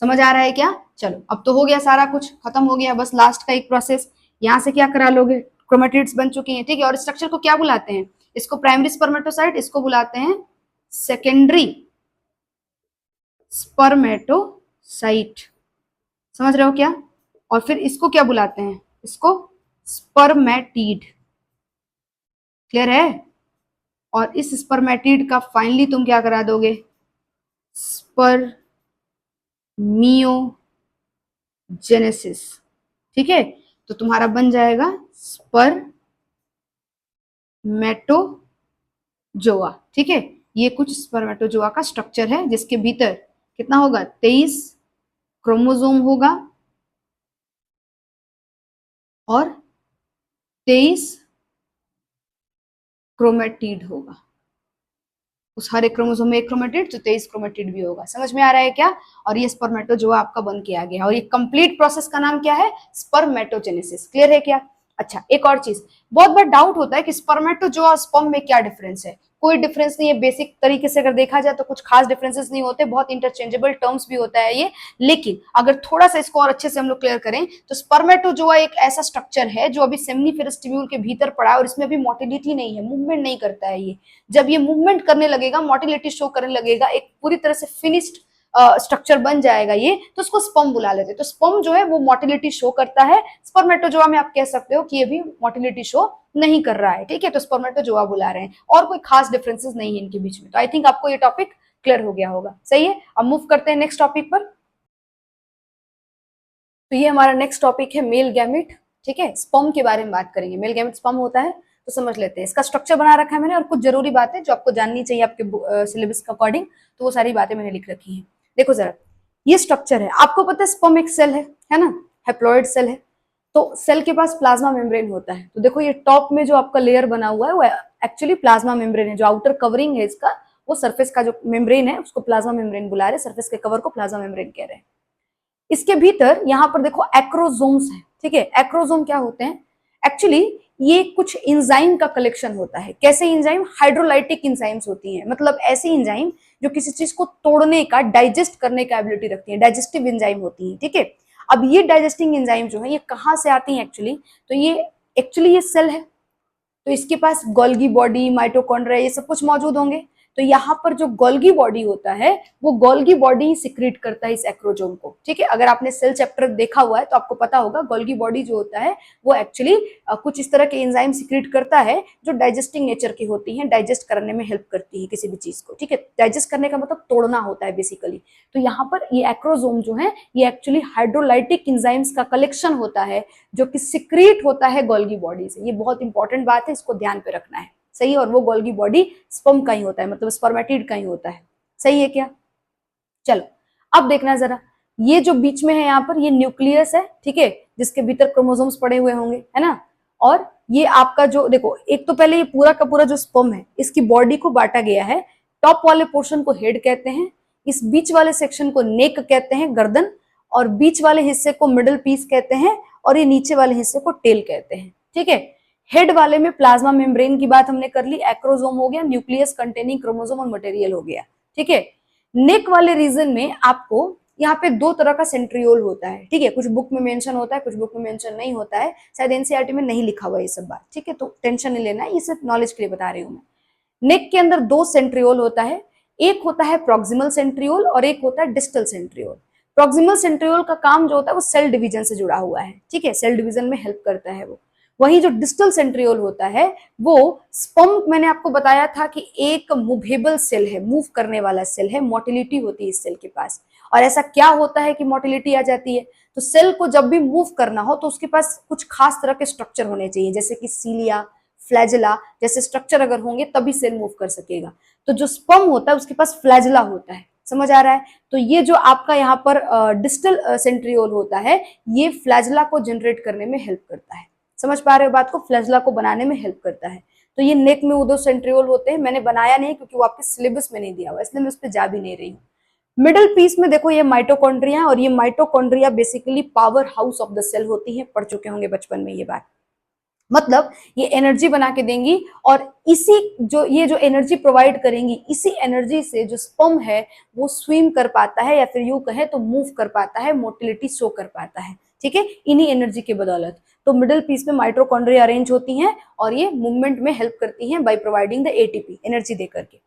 समझ आ रहा है क्या? चलो अब तो हो गया, सारा कुछ खत्म हो गया, बस लास्ट का एक प्रोसेस। यहाँ से क्या करा लोगे? क्रोमेटिड्स बन चुके हैं। ठीक है, और स्ट्रक्चर को क्या बुलाते हैं? इसको प्राइमरी स्पर्मेटोसाइट, इसको बुलाते हैं सेकेंडरी स्पर्मेटोसाइट। समझ रहे हो क्या? और फिर इसको क्या बुलाते हैं? इसको स्पर्मेटिड। क्लियर है? और इस स्पर्मेटिड का फाइनली तुम क्या करा दोगे? स्पर्मियोजेनेसिस। ठीक है, तो तुम्हारा बन जाएगा स्पर्मेटोजोआ। ठीक है, ये कुछ स्पर्मेटोजोआ का स्ट्रक्चर है जिसके भीतर कितना होगा? 23 क्रोमोसोम होगा और 23 क्रोमेटिड होगा। उस हर एक क्रोमोसोम में एक क्रोमेटिड, तो 23 क्रोमेटिड भी होगा। समझ में आ रहा है क्या? और ये स्पर्मेटोजोआ आपका बन के आ गया, और ये कंप्लीट प्रोसेस का नाम क्या है? स्पर्मेटोजेनेसिस। क्लियर है क्या? अच्छा, एक और चीज, बहुत बार डाउट होता है कि स्पर्मेटोजोआ और स्पर्म में क्या डिफरेंस है। कोई डिफरेंस नहीं है, बेसिक तरीके से अगर देखा जाए तो कुछ खास डिफरेंसेस नहीं होते, बहुत इंटरचेंजेबल टर्म्स भी होता है ये। लेकिन अगर थोड़ा सा इसको और अच्छे से हम लोग क्लियर करें तो स्पर्मेटोजोआ एक ऐसा स्ट्रक्चर है जो अभी सेमिनिफेरस ट्यूब्यूल के भीतर पड़ा है और इसमें अभी मोटिलिटी नहीं है, मूवमेंट नहीं करता है ये। जब ये मूवमेंट करने लगेगा, मोटिलिटी शो करने लगेगा, एक पूरी तरह से फिनिश्ड स्ट्रक्चर बन जाएगा ये, तो उसको स्पर्म बुला लेते हैं। तो स्पर्म जो है वो मोटिलिटी शो करता है। स्पर्मेटोजोआ में आप कह सकते हो कि ये भी मोटिलिटी शो नहीं कर रहा है। ठीक है, तो स्पर्मेटोजोआ बुला रहे हैं, और कोई खास डिफरेंसेस नहीं है इनके बीच में। तो आई थिंक आपको ये टॉपिक क्लियर हो गया होगा। सही है, अब मूव करते हैं नेक्स्ट टॉपिक पर। तो ये हमारा नेक्स्ट टॉपिक है मेल गैमेट। ठीक है, स्पर्म के बारे में बात करेंगे। मेल गैमेट स्पर्म होता है, तो समझ लेते हैं। इसका स्ट्रक्चर बना रखा है मैंने, और कुछ जरूरी बातें जो आपको जाननी चाहिए आपके सिलेबस के अकॉर्डिंग, तो वो सारी बातें मैंने लिख रखी हैं। देखो जरा, ये स्ट्रक्चर है, आपको पता है स्पर्म एक सेल है ना, हैप्लॉइड सेल है। तो सेल के पास प्लाज्मा मेम्ब्रेन होता है। तो देखो ये टॉप में जो आपका लेयर बना हुआ है वो एक्चुअली प्लाज्मा मेम्ब्रेन है। जो आउटर कवरिंग है इसका, वो सरफेस का जो मेम्ब्रेन है उसको प्लाज्मा मेम्ब्रेन बुला रहे हैं, सरफेस के कवर को प्लाज्मा मेम्ब्रेन कह रहे हैं। इसके भीतर यहाँ पर देखो एक्रोजोम्स है। ठीक है, एक्रोजोम क्या होते हैं? एक्चुअली ये कुछ इंजाइम का कलेक्शन होता है। कैसे इंजाइम? हाइड्रोलाइटिक इंजाइम्स होती हैं, मतलब ऐसी इंजाइम जो किसी चीज को तोड़ने का, डाइजेस्ट करने का एबिलिटी रखती है, डाइजेस्टिव इंजाइम होती है। ठीक है, अब ये डाइजेस्टिंग इंजाइम जो है ये कहाँ से आती है एक्चुअली? तो ये एक्चुअली ये सेल है, तो इसके पास गोल्गी बॉडी, माइटोकॉन्ड्रिया, ये सब कुछ मौजूद होंगे। तो यहाँ पर जो गोल्गी बॉडी होता है वो गोल्गी बॉडी ही सिक्रीट करता है इस एक्रोजोम को। ठीक है, अगर आपने सेल चैप्टर देखा हुआ है तो आपको पता होगा गोल्गी बॉडी जो होता है वो एक्चुअली कुछ इस तरह के एंजाइम सिक्रीट करता है जो डाइजेस्टिंग नेचर की होती हैं, डाइजेस्ट करने में हेल्प करती है किसी भी चीज को। ठीक है, डाइजेस्ट करने का मतलब तोड़ना होता है बेसिकली। तो यहाँ पर ये एक्रोजोम जो है ये एक्चुअली हाइड्रोलाइटिक एंजाइम्स का कलेक्शन होता है जो कि सिक्रीट होता है गोल्गी बॉडी से। ये बहुत इंपॉर्टेंट बात है, इसको ध्यान पे रखना है। सही है, और वो गोल्गी बॉडी स्पर्म का ही होता है, मतलब स्पर्मेटिड का ही होता है। सही है क्या? चलो अब देखना जरा, ये जो बीच में है यहाँ पर, ये न्यूक्लियस है, ठीक है, जिसके भीतर क्रोमोसोम्स पड़े हुए होंगे, है ना। और ये आपका जो देखो, एक तो पहले ये पूरा का पूरा जो स्पर्म है, इसकी बॉडी को बांटा गया है। टॉप वाले पोर्शन को हेड कहते हैं, इस बीच वाले सेक्शन को नेक कहते हैं, गर्दन, और बीच वाले हिस्से को मिडल पीस कहते हैं, और ये नीचे वाले हिस्से को टेल कहते हैं, ठीक है। हेड वाले में प्लाज्मा मेम्ब्रेन की बात हमने कर ली, एक्रोसोम हो गया, न्यूक्लियस कंटेनिंग क्रोमोसोम और मटेरियल हो गया, ठीक है। नेक वाले रीजन में आपको यहाँ पे दो तरह का सेंट्रियोल होता है, ठीक है, कुछ बुक में मेंशन होता है, कुछ बुक में मेंशन नहीं होता है, शायद एनसीईआरटी में नहीं लिखा हुआ ये सब बात, ठीक है, तो टेंशन नहीं लेना है, ये सिर्फ नॉलेज के लिए बता रही हूँ मैं। नेक के अंदर दो सेंट्रियोल होता है, एक होता है प्रॉक्सिमल सेंट्रियोल और एक होता है डिस्टल सेंट्रियोल। प्रॉक्सिमल सेंट्रियोल का काम जो होता है वो सेल डिवीजन से जुड़ा हुआ है, ठीक है, सेल डिवीजन में हेल्प करता है वो। वही जो डिस्टल सेंट्रियोल होता है वो स्पर्म, मैंने आपको बताया था कि एक मूवेबल सेल है, मूव करने वाला सेल है, मोटिलिटी होती है इस सेल के पास। और ऐसा क्या होता है कि मोटिलिटी आ जाती है? तो सेल को जब भी मूव करना हो तो उसके पास कुछ खास तरह के स्ट्रक्चर होने चाहिए, जैसे कि सीलिया, फ्लैजिला जैसे स्ट्रक्चर अगर होंगे तभी सेल मूव कर सकेगा। तो जो स्पर्म होता है उसके पास फ्लैजिला होता है, समझ आ रहा है? तो ये जो आपका यहाँ पर डिस्टल सेंट्रियोल होता है, ये फ्लैजिला को जनरेट करने में हेल्प करता है। समझ पा रहे हो बात को? फ्लैजिला को बनाने में हेल्प करता है। तो ये नेक में वो दो सेंट्रियोल होते हैं, मैंने बनाया नहीं क्योंकि वो आपके सिलेबस में नहीं दिया हुआ, इसलिए मैं उस पर जा भी नहीं रही हूँ। मिडिल पीस में देखो ये माइटोकॉन्ड्रिया, और ये mitochondria basically power house of the cell होती है, पढ़ चुके होंगे बचपन में ये बात। मतलब ये एनर्जी बना के देंगी, और इसी जो ये जो एनर्जी प्रोवाइड करेंगी, इसी एनर्जी से जो स्पर्म है वो स्विम कर पाता है, या फिर यूं कहे तो मूव कर पाता है, मोटिलिटी शो कर पाता है, ठीक है, इन्हीं एनर्जी के बदौलत। तो मिडिल पीस में माइटोकॉन्ड्रिया अरेंज होती हैं और ये मूवमेंट में हेल्प करती हैं by providing the ATP, energy दे करके।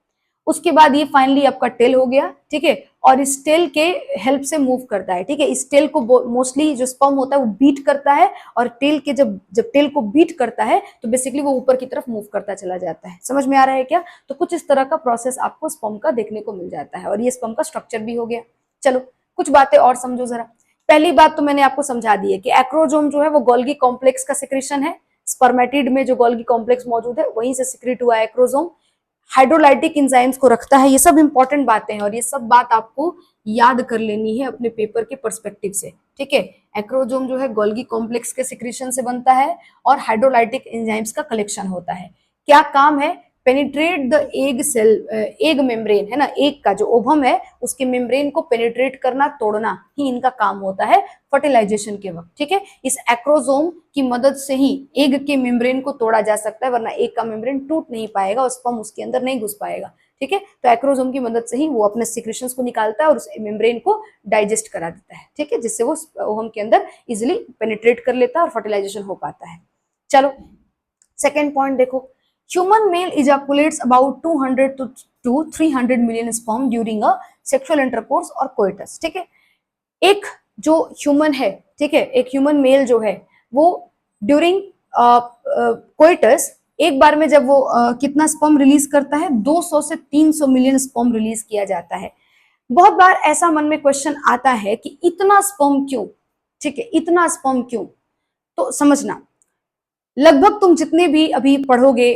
उसके बाद ये फाइनली आपका टेल हो गया, ठीक है, और इस टेल के हेल्प से मूव करता है, ठीक है। इस टेल को मोस्टली जो स्पर्म होता है वो बीट करता है, और टेल के जब जब टेल को बीट करता है तो बेसिकली वो ऊपर की तरफ मूव करता चला जाता है। समझ में आ रहा है क्या? तो कुछ इस तरह का प्रोसेस आपको स्पर्म का देखने को मिल जाता है, और ये स्पर्म का स्ट्रक्चर भी हो गया। चलो कुछ बातें और समझो जरा। पहली बात तो मैंने आपको समझा दी है कि एक्रोजोम जो है वो गोल्गी कॉम्प्लेक्स का सिक्रेशन है। स्पर्मेटिड में जो गोल्गी कॉम्प्लेक्स मौजूद है वहीं से सिक्रेट हुआ है एक्रोजोम। हाइड्रोलाइटिक एंजाइम्स को रखता है। ये सब इंपॉर्टेंट बातें हैं और ये सब बात आपको याद कर लेनी है अपने पेपर के पर्सपेक्टिव से, ठीक है। एक्रोजोम जो है गोल्गी कॉम्प्लेक्स के सिक्रीशन से बनता है और हाइड्रोलाइटिक एंजाइम्स का कलेक्शन होता है। क्या काम है? Penetrate the egg cell, egg membrane है ना, एग का जो ओवम है उसके मेम्ब्रेन को पेनिट्रेट करना, तोड़ना ही इनका काम होता है फर्टिलाइजेशन के वक्त, ठीक है। इस एक्रोजोम की मदद से ही एग के मेम्ब्रेन को तोड़ा जा सकता है, वरना एग का मेम्ब्रेन टूट नहीं पाएगा और स्पर्म उसके अंदर नहीं घुस पाएगा, ठीक है। तो एक्रोजोम की मदद से ही वो अपने सिक्रेशंस को निकालता है और उस मेम्ब्रेन को डाइजेस्ट करा देता है, ठीक है, जिससे वो ओवम के अंदर इजिली पेनिट्रेट कर लेता है और फर्टिलाइजेशन हो पाता है। चलो सेकेंड पॉइंट देखो, human male ejaculates about 200 to 300 million sperm during a sexual intercourse or coitus, ठीक है। एक जो ह्यूमन है, ठीक है, एक ह्यूमन मेल जो है वो ड्यूरिंग कोइटस एक बार में जब वो कितना स्पर्म रिलीज करता है, 200 से 300 मिलियन स्पर्म रिलीज किया जाता है। बहुत बार ऐसा मन में क्वेश्चन आता है कि इतना स्पर्म क्यों, ठीक है, इतना स्पर्म क्यों? तो समझना, लगभग तुम जितने भी अभी पढ़ोगे,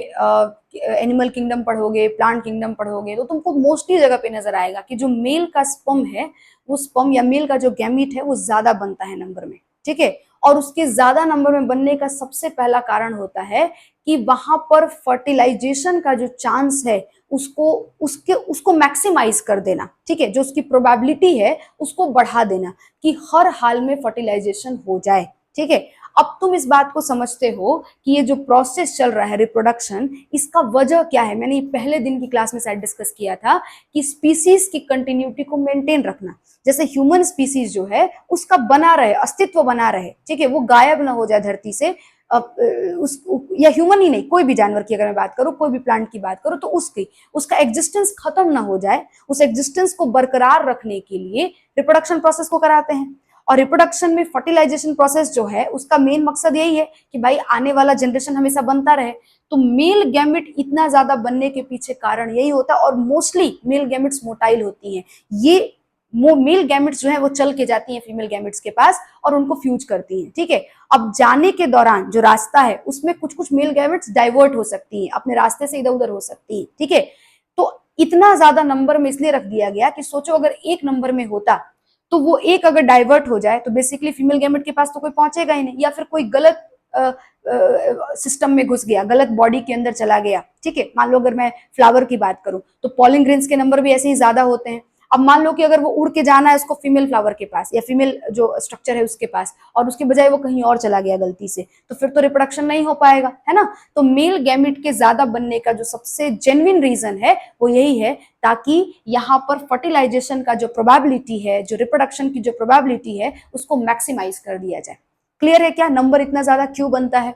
एनिमल किंगडम पढ़ोगे, प्लांट किंगडम पढ़ोगे, तो तुमको मोस्टली जगह पे नजर आएगा कि जो मेल का स्पर्म है वो स्पर्म या मेल का जो गैमीट है वो ज्यादा बनता है नंबर में, ठीक है। और उसके ज्यादा नंबर में बनने का सबसे पहला कारण होता है कि वहां पर फर्टिलाइजेशन का जो चांस है उसको मैक्सिमाइज कर देना, ठीक है, जो उसकी प्रोबेबिलिटी है उसको बढ़ा देना कि हर हाल में फर्टिलाइजेशन हो जाए, ठीक है। अब तुम इस बात को समझते हो कि ये जो प्रोसेस चल रहा है रिप्रोडक्शन, इसका वजह क्या है? मैंने पहले दिन की क्लास में शायद डिस्कस किया था कि स्पीसीज की कंटिन्यूटी को मेंटेन रखना, जैसे ह्यूमन स्पीसीज जो है उसका बना रहे, अस्तित्व बना रहे, ठीक है, वो गायब ना हो जाए धरती से। या ह्यूमन ही नहीं, कोई भी जानवर की अगर मैं बात करूं, कोई भी प्लांट की बात करूं, तो उसका एग्जिस्टेंस खत्म ना हो जाए, उस एग्जिस्टेंस को बरकरार रखने के लिए रिप्रोडक्शन प्रोसेस को कराते हैं। और रिप्रोडक्शन में फर्टिलाइजेशन प्रोसेस जो है उसका मेन मकसद यही है कि भाई आने वाला जनरेशन हमेशा बनता रहे। तो मेल गैमेट इतना ज्यादा बनने के पीछे कारण यही होता है, और मोस्टली मेल गैमेट्स मोटाइल होती हैं। ये वो मेल गैमेट्स जो है वो चल के जाती हैं फीमेल गैमेट्स के पास और उनको फ्यूज करती हैं, ठीक है। अब जाने के दौरान जो रास्ता है उसमें कुछ कुछ मेल गैमेट्स डाइवर्ट हो सकती हैं, अपने रास्ते से इधर उधर हो सकती हैं, ठीक है। तो इतना ज्यादा नंबर में इसलिए रख दिया गया कि सोचो अगर एक नंबर में होता तो वो एक अगर डाइवर्ट हो जाए तो बेसिकली फीमेल गैमेट के पास तो कोई पहुंचेगा ही नहीं, या फिर कोई गलत सिस्टम में घुस गया, गलत बॉडी के अंदर चला गया, ठीक है। मान लो अगर मैं फ्लावर की बात करूं तो पॉलिन ग्रेन्स के नंबर भी ऐसे ही ज्यादा होते हैं। अब मान लो कि अगर वो उड़ के जाना है उसको फीमेल फ्लावर के पास या फीमेल जो स्ट्रक्चर है उसके पास, और उसके बजाय वो कहीं और चला गया गलती से, तो फिर तो रिप्रोडक्शन नहीं हो पाएगा, है ना। तो मेल गैमेट के ज्यादा बनने का जो सबसे जेन्युइन रीजन है वो यही है, ताकि यहाँ पर फर्टिलाइजेशन का जो प्रोबेबिलिटी है, जो रिप्रोडक्शन की जो प्रोबेबिलिटी है, उसको मैक्सिमाइज कर दिया जाए। क्लियर है क्या, नंबर इतना ज्यादा क्यों बनता है?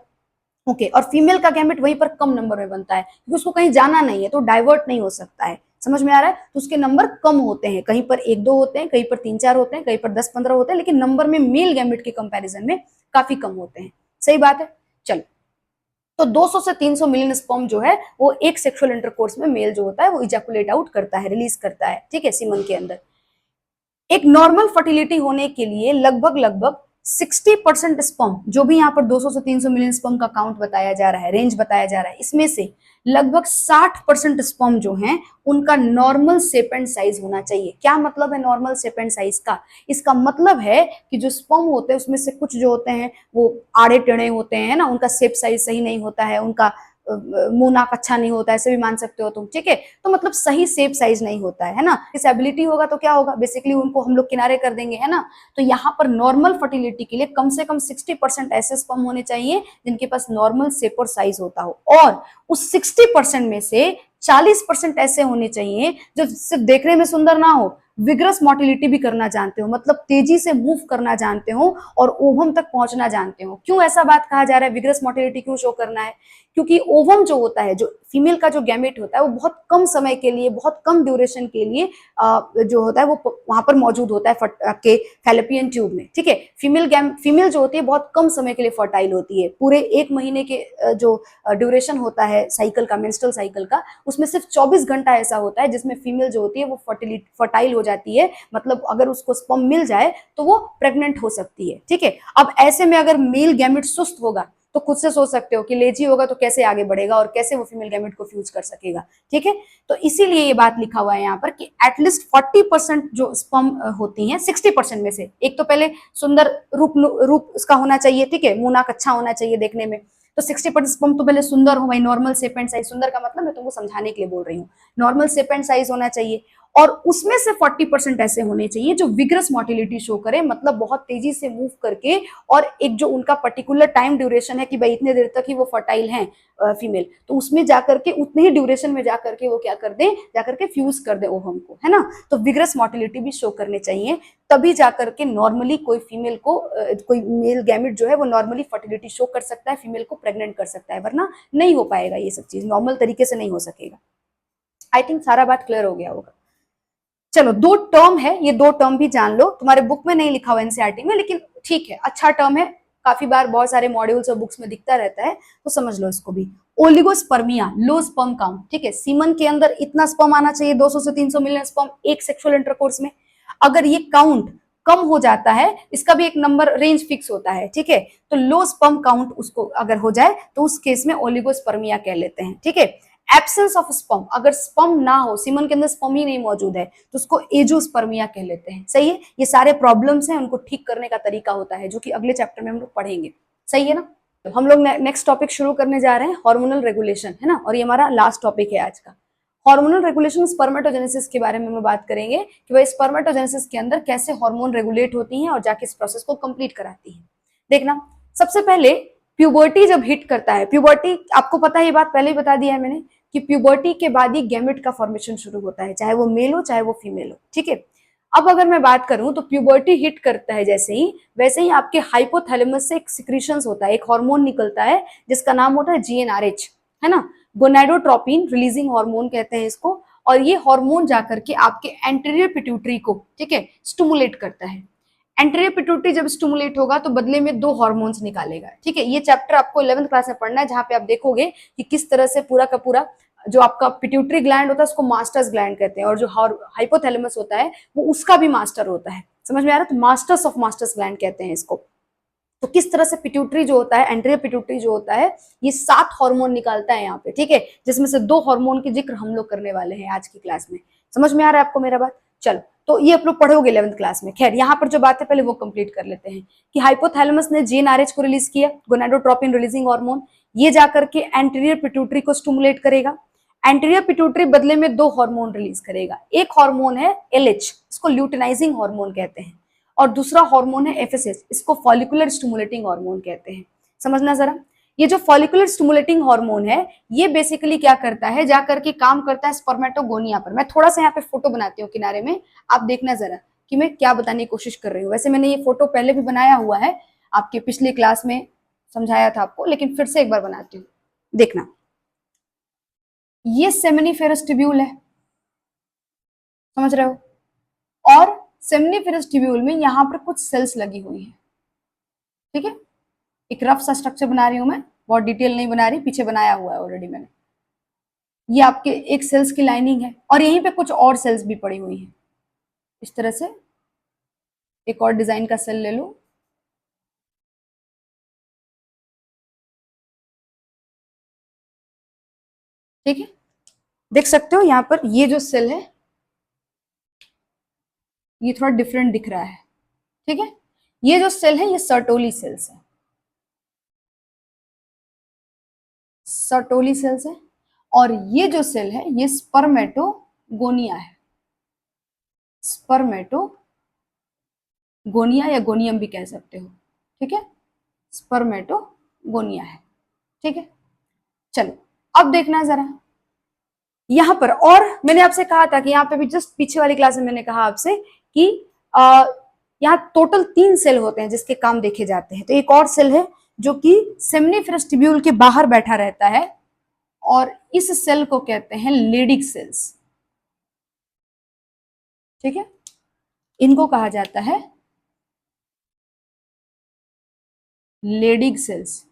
ओके। और फीमेल का गैमेट वहीं पर कम नंबर में बनता है क्योंकि उसको कहीं जाना नहीं है, तो डाइवर्ट नहीं हो सकता है। समझ में आ रहा है? तो उसके नंबर कम होते हैं, कहीं पर 1-2 होते हैं, कहीं पर 3-4 होते हैं, कहीं पर 10-15 होते हैं, लेकिन नंबर में मेल गैमेट के कंपैरिजन में काफी कम होते हैं। सही बात है। चलो, तो 200 से 300 मिलियन स्पर्म जो है वो एक सेक्सुअल इंटरकोर्स में मेल जो होता है वो इजैकुलेट आउट करता है, रिलीज करता है, ठीक है, सीमन के अंदर। एक नॉर्मल फर्टिलिटी होने के लिए लगभग लगभग 60% स्पर्म, जो भी यहाँ पर 200 से 300 मिलियन स्पर्म का काउंट बताया जा रहा है, रेंज बताया जा रहा है, इसमें से लगभग 60% स्पर्म जो हैं उनका नॉर्मल सेपेंट साइज होना चाहिए। क्या मतलब है नॉर्मल सेपेंट साइज का? इसका मतलब है कि जो स्पर्म होते हैं उसमें से कुछ जो होते हैं वो आड़े टेढ़े होते हैं ना, उनका शेप साइज सही नहीं होता है, उनका मुंह नाक अच्छा नहीं होता है, ऐसे भी मान सकते हो तुम, ठीक है। तो मतलब सही शेप साइज नहीं होता है ना। डिसेबिलिटी होगा तो क्या होगा, बेसिकली उनको हम लोग किनारे कर देंगे, है ना। तो यहाँ पर नॉर्मल फर्टिलिटी के लिए कम से कम 60% ऐसे स्पर्म होने चाहिए जिनके पास नॉर्मल शेप और साइज होता हो, और उस 60% में से 40% ऐसे होने चाहिए जो सिर्फ देखने में सुंदर ना हो, विग्रस मोटिलिटी भी करना जानते हो, मतलब तेजी से मूव करना जानते हो और ओवम तक पहुंचना जानते हो। क्यों ऐसा बात कहा जा रहा है, विग्रस मोटिलिटी क्यों शो करना है? क्योंकि ओवम जो होता है, जो फीमेल का जो गैमेट होता है, वो बहुत कम समय के लिए, बहुत कम ड्यूरेशन के लिए जो होता है वो वहां पर मौजूद होता है आपके फैलोपियन ट्यूब में, ठीक है। फीमेल जो होती है बहुत कम समय के लिए फर्टाइल होती है। पूरे 1 महीने के जो ड्यूरेशन होता है साइकिल का, मेंस्ट्रुअल साइकिल का, उसमें सिर्फ 24 घंटा ऐसा होता है जिसमें फीमेल जो होती है वो फर्टाइल हो जाती है, मतलब अगर उसको स्पर्म मिल जाए तो वो प्रेग्नेंट हो सकती है, ठीक है। अब ऐसे में अगर मेल गैमेट सुस्त होगा तो खुद से सोच सकते हो कि लेजी होगा तो कैसे आगे बढ़ेगा और कैसे वो फीमेल गैमेट को फ्यूज कर सकेगा, ठीक है। तो इसीलिए ये बात लिखा हुआ है यहाँ पर कि एटलीस्ट 40% जो स्पर्म होती हैं, 60% में से, एक तो पहले सुंदर रूप उसका होना चाहिए, ठीक है, मुंह नाक अच्छा होना चाहिए देखने में, तो 60% स्पर्म तो पहले सुंदर हो भाई, नॉर्मल शेप एंड साइज, सुंदर का मतलब मैं तुमको समझाने के लिए बोल रही हूँ, नॉर्मल शेप एंड साइज होना चाहिए, और उसमें से 40% ऐसे होने चाहिए जो विग्रस मोटिलिटी शो करे, मतलब बहुत तेजी से मूव करके, और एक जो उनका पर्टिकुलर टाइम ड्यूरेशन है कि भाई इतने देर तक ही वो फर्टाइल हैं फीमेल, तो उसमें जाकर के उतने ही ड्यूरेशन में जाकर के वो क्या कर दे, जाकर के फ्यूज कर दे ओवम को, है ना। तो विग्रस मोटिलिटी भी शो करने चाहिए, तभी जाकर के नॉर्मली कोई फीमेल को कोई मेल गैमेट जो है वो नॉर्मली फर्टिलिटी शो कर सकता है, फीमेल को प्रेग्नेंट कर सकता है, वरना नहीं हो पाएगा, ये सब चीज नॉर्मल तरीके से नहीं हो सकेगा। आई थिंक सारा बात क्लियर हो गया होगा। चलो, 2 टर्म है, ये 2 टर्म भी जान लो, तुम्हारे बुक में नहीं लिखा हुआ एनसीईआरटी में, लेकिन ठीक है, अच्छा टर्म है, काफी बार बहुत सारे मॉड्यूल्स और बुक्स में दिखता रहता है, तो समझ लो इसको भी। ओलिगोस्पर्मिया, लो स्पर्म काउंट, ठीक है, सीमन के अंदर इतना स्पर्म आना चाहिए, 200 से 300 मिलियन स्पर्म एक सेक्सुअल इंटरकोर्स में। अगर ये काउंट कम हो जाता है, इसका भी एक नंबर रेंज फिक्स होता है, ठीक है, तो लो स्पर्म काउंट उसको अगर हो जाए तो उस केस में ओलिगोस्पर्मिया कह लेते हैं, ठीक है। एब्सेंस ऑफ स्पर्म, अगर स्पर्म ना हो, सीमन के अंदर स्पर्म ही नहीं मौजूद है, तो उसको एजोस्पर्मिया कह लेते हैं। सही है, ये सारे प्रॉब्लम्स हैं, उनको ठीक करने का तरीका होता है, जो कि अगले चैप्टर में हम लोग पढ़ेंगे। सही है ना। तो हम लोग नेक्स्ट टॉपिक शुरू करने जा रहे हैं, हार्मोनल रेगुलेशन, है ना, और ये हमारा लास्ट टॉपिक है आज का। हार्मोनल रेगुलेशन, स्पर्मेटोजेनेसिस के बारे में हम बात करेंगे कि भाई स्पर्मेटोजेनेसिस के अंदर कैसे हार्मोन रेगुलेट होती हैं और जाके इस प्रोसेस को कंप्लीट कराती हैं। देखना, सबसे पहले प्यूबर्टी जब हिट करता है, प्यूबर्टी आपको पता है, ये बात पहले ही बता दिया है मैंने कि प्यूबर्टी के बाद ही गैमेट का फॉर्मेशन शुरू होता है, चाहे वो मेल हो चाहे वो फीमेल हो, ठीक है। अब अगर मैं बात करूं तो प्यूबर्टी हिट करता है जैसे ही, वैसे ही आपके हाइपोथैलेमस से एक सिक्रीशंस होता है, एक हार्मोन निकलता है जिसका नाम होता है जीएनआरएच, है ना, गोनाडोट्रोपिन रिलीजिंग हार्मोन कहते हैं इसको। और ये हार्मोन जाकर के आपके एंटीरियर पिट्यूटरी को, ठीक है, स्टिमुलेट करता है। एंटीरियर पिट्यूटरी जब स्टिमुलेट होगा तो बदले में 2 हार्मोन्स निकालेगा, ठीक है। ये चैप्टर आपको 11th क्लास में पढ़ना है, जहां पे आप देखोगे कि किस तरह से पूरा का पूरा जो आपका पिट्यूटरी ग्लैंड होता है उसको मास्टर्स ग्लैंड कहते हैं, और जो हाइपोथैलेमस होता है वो उसका भी मास्टर होता है। समझ में आ रहा है? तो मास्टर्स ऑफ मास्टर्स ग्लैंड कहते हैं इसको। तो किस तरह से पिट्यूटरी जो होता है, एंटीरियर पिट्यूटरी जो होता है, ये 7 हार्मोन निकालता है यहाँ पे, ठीक है, जिसमें से 2 हार्मोन की जिक्र हम लोग करने वाले हैं आज की क्लास में। समझ में आ रहा है आपको मेरा बात? चलो, तो ये आप लोग पढ़ोगे 11th क्लास में। खैर, यहाँ पर जो बात है पहले वो कंप्लीट कर लेते हैं कि हाइपोथैलेमस ने जीएनआरएच को रिलीज किया, गोनाडोट्रोपिन रिलीजिंग हार्मोन। ये जाकर के एंटीरियर पिट्यूटरी को स्टिमुलेट करेगा। एंटीरियर पिट्यूटरी बदले में 2 हार्मोन रिलीज करेगा। एक हार्मोन है एलएच, इसको ल्यूटिनाइजिंग हार्मोन कहते हैं, और दूसरा हार्मोन है एफएसएच, इसको फॉलिकुलर स्टिमुलेटिंग हार्मोन कहते हैं। समझना जरा, ये जो फॉलिकुलर स्टिमुलेटिंग हार्मोन है ये बेसिकली क्या करता है, जाकर के काम करता है स्पर्मेटोगोनिया पर। मैं थोड़ा सा यहाँ पे फोटो बनाती हूँ किनारे में, आप देखना जरा कि मैं क्या बताने की कोशिश कर रही हूँ। वैसे मैंने ये फोटो पहले भी बनाया हुआ है, आपके पिछली क्लास में समझाया था आपको, लेकिन फिर से एक बार बनाती हूँ, देखना। ये सेमिनिफेरस ट्यूब्यूल है, समझ रहे हो, और सेमिनिफेरस ट्यूब्यूल में यहाँ पर कुछ सेल्स लगी हुई है, ठीक है। एक रफ सा स्ट्रक्चर बना रही हूं मैं, बहुत डिटेल नहीं बना रही, पीछे बनाया हुआ है ऑलरेडी मैंने। ये आपके एक सेल्स की लाइनिंग है, और यहीं पे कुछ और सेल्स भी पड़ी हुई हैं। इस तरह से एक और डिजाइन का सेल ले लो, ठीक है। देख सकते हो यहाँ पर ये जो सेल है ये थोड़ा डिफरेंट दिख रहा है, ठीक है। ये जो सेल है ये सर्टोली सेल्स है, सर्टोली सेल्स है। और ये जो सेल है ये स्पर्मेटोगोनिया है, स्पर्मेटोगोनिया या गोनियम भी कह सकते हो, ठीक है, स्पर्मेटोगोनिया है, ठीक है। चलो, अब देखना जरा यहां पर, और मैंने आपसे कहा था कि यहाँ पे भी जस्ट पीछे वाली क्लास में मैंने कहा आपसे कि यहाँ टोटल 3 सेल होते हैं जिसके काम देखे जाते हैं। तो एक और सेल है जो कि सेमिनिफेरस ट्यूब्यूल के बाहर बैठा रहता है, और इस सेल को कहते हैं लेडिक सेल्स, ठीक है। इनको कहा जाता है लेडिक सेल्स।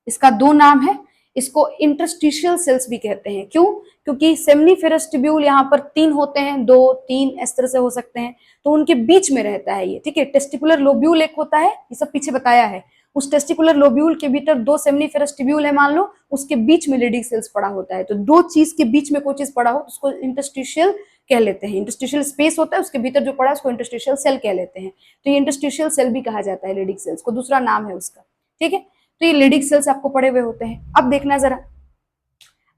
इसका 2 नाम है, इसको इंटरस्टिशियल सेल्स भी कहते हैं। क्यों? क्योंकि सेमिनिफेरस ट्यूब्यूल यहाँ पर 3 होते हैं, 2 3 इस तरह से हो सकते हैं, तो उनके बीच में रहता है ये, ठीक है। टेस्टिकुलर लोब्यूल एक होता है, ये सब पीछे बताया है। उस टेस्टिकुलर लोब्यूल के भीतर 2 सेमिनिफेरस ट्यूब्यूल है मान लो, उसके बीच में लेडिक सेल्स पड़ा होता है। तो 2 चीज के बीच में कोई चीज पड़ा हो उसको इंटरस्टिशियल कह लेते हैं। इंटरस्टिशियल स्पेस होता है, उसके भीतर जो पड़ा है उसको इंटरस्टिशियल सेल कह लेते हैं। तो ये इंटरस्टिशियल सेल भी कहा जाता है लेडिक सेल्स को, दूसरा नाम है उसका, ठीक है। तो ये लेडिक सेल्स आपको पड़े हुए होते हैं। अब देखना जरा,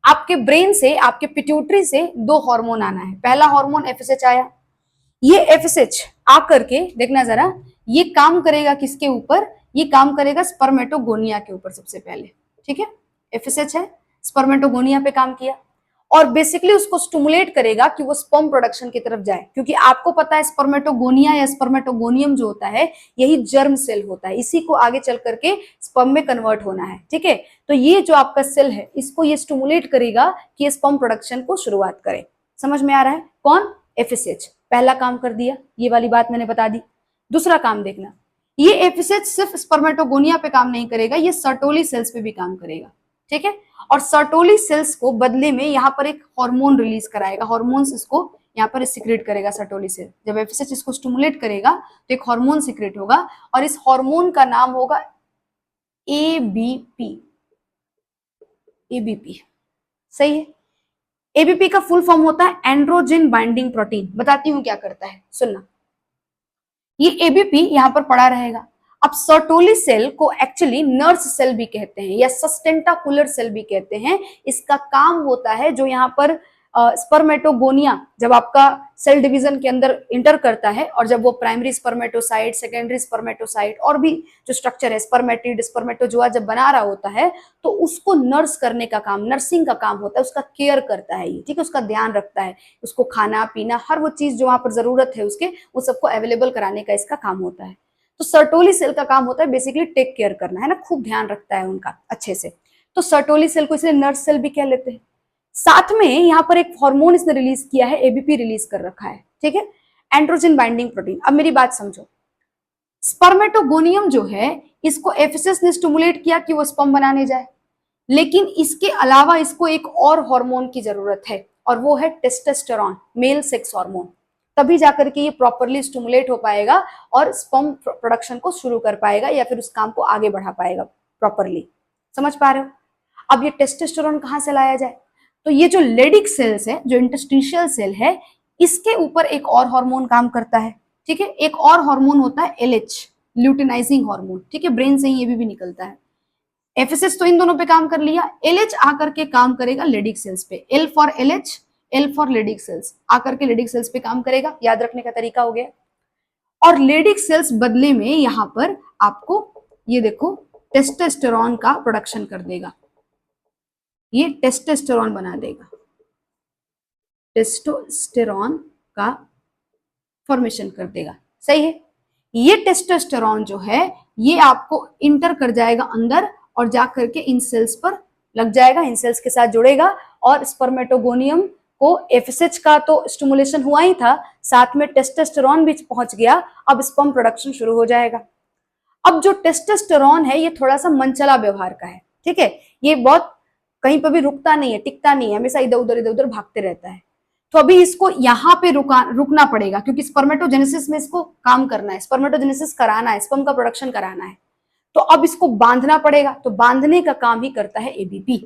आपके ब्रेन से, आपके पिट्यूटरी से 2 हार्मोन आना है। पहला हार्मोन एफएसएच आया, ये एफएसएच आकर के देखना जरा, ये काम करेगा किसके ऊपर, ये काम करेगा स्पर्मेटोगोनिया के ऊपर सबसे पहले, ठीक है। एफएसएच है, स्पर्मेटोगोनिया पे काम किया, और बेसिकली उसको स्टिमुलेट करेगा कि वो स्पर्म प्रोडक्शन की तरफ जाए, क्योंकि आपको पता है स्पर्मेटोगोनिया या स्पर्मेटोगोनियम जो होता है यही जर्म सेल होता है, इसी को आगे चल करके स्पर्म में कन्वर्ट होना है, ठीक है। तो ये जो आपका सेल है इसको ये स्टिमुलेट करेगा कि ये स्पर्म प्रोडक्शन को शुरुआत करे। समझ में आ रहा है? कौन? एफएसएच पहला काम कर दिया, ये वाली बात मैंने बता दी। दूसरा काम देखना, ये एफएसएच सिर्फ स्पर्मेटोगोनिया पे काम नहीं करेगा, ये सर्टोली सेल्स पे भी काम करेगा, ठीक है। और सर्टोली सेल्स को बदले में यहाँ पर एक हार्मोन रिलीज कराएगा, हार्मोन्स इसको यहाँ पर सिक्रेट करेगा सर्टोली सेल। जब एफएसएच इसको स्टिमुलेट करेगा तो एक हार्मोन सिक्रेट होगा, और इस हार्मोन का नाम होगा एबीपी। एबीपी सही है। एबीपी का फुल फॉर्म होता है एंड्रोजन बाइंडिंग प्रोटीन। बताती हूं क्या करता है, सुनना। ये एबीपी यहां पर पड़ा रहेगा। अब सर्टोली सेल को एक्चुअली नर्स सेल भी कहते हैं या सस्टेंटाकुलर सेल भी कहते हैं। इसका काम होता है जो यहाँ पर स्पर्मेटोगोनिया जब आपका सेल डिवीजन के अंदर इंटर करता है, और जब वो प्राइमरी स्पर्मेटोसाइट, सेकेंडरी स्पर्मेटोसाइट और भी जो स्ट्रक्चर है स्पर्मेटिड, स्पर्मेटोजोआ जब बना रहा होता है, तो उसको नर्स करने का काम, नर्सिंग का काम होता है, उसका केयर करता है ये, ठीक है, उसका ध्यान रखता है, उसको खाना पीना हर वो चीज जो वहां पर जरूरत है उसके, वो सबको अवेलेबल कराने का इसका काम होता है। तो सर्टोली सेल का काम होता है बेसिकली टेक केयर करना, है ना, खूब ध्यान रखता है उनका अच्छे से। तो सर्टोली सेल को इसलिए नर्स सेल भी कह लेते हैं। साथ में यहाँ पर एक हार्मोन इसने रिलीज किया है, एबीपी रिलीज कर रखा है, ठीक है, एंड्रोजन बाइंडिंग प्रोटीन। अब मेरी बात समझो, स्पर्मेटोगोनियम जो है इसको एफएसएच ने स्टिमुलेट किया कि वो स्पर्म बनाने जाए, लेकिन इसके अलावा इसको एक और हार्मोन की जरूरत है और वो है टेस्टोस्टेरॉन, मेल सेक्स हार्मोन। तभी जाकर के ये प्रॉपरली स्टिमुलेट हो पाएगा और स्पर्म प्रोडक्शन को शुरू कर पाएगा या फिर उस काम को आगे बढ़ा पाएगा प्रॉपरली। समझ पा रहे हो? अब ये टेस्टोस्टेरॉन कहां से लाया जाए? तो ये जो लेडिक सेल्स है, जो इंटरस्टिशियल सेल है, इसके ऊपर एक और हार्मोन काम करता है। ठीक है, एक और हार्मोन होता है LH, ल्यूटिनाइजिंग हार्मोन। ठीक है, ब्रेन से ही ये भी निकलता है। FSH तो इन दोनों पे काम कर लिया, LH आकर के काम करेगा लेडिक सेल्स पे। L for LH, L for Leydig cells, आकर के लेडिक सेल्स पे काम करेगा। याद रखने का तरीका हो गया। और लेडिक सेल्स बदले में यहां पर आपको ये देखो टेस्टोस्टेरॉन का प्रोडक्शन कर देगा, ये टेस्टोस्टेरॉन बना देगा, टेस्टोस्टेरॉन का फॉर्मेशन कर देगा। सही है? ये टेस्टोस्टेरॉन जो है ये आपको इंटर कर जाएगा अंदर और जाकर के इन सेल्स पर लग जाएगा, इन सेल्स के साथ जुड़ेगा और स्पर्मेटोगोनियम को FSH का तो स्टिमुलेशन हुआ ही था, साथ में टेस्टोस्टेरॉन भी पहुंच गया। अब स्पर्म प्रोडक्शन शुरू हो जाएगा। अब जो टेस्टोस्टेरॉन है ये थोड़ा सा मनचला व्यवहार का है। ठीक है, ये बहुत कहीं पर भी रुकता नहीं है, टिकता नहीं है, हमेशा इधर उधर भागते रहता है। तो अभी इसको यहाँ पे रुकना पड़ेगा क्योंकि स्पर्मेटोजेनेसिस में इसको काम करना है, स्पर्मेटोजेनेसिस कराना है, स्पर्म का प्रोडक्शन कराना है। तो अब इसको बांधना पड़ेगा, तो बांधने का काम ही करता है ABP।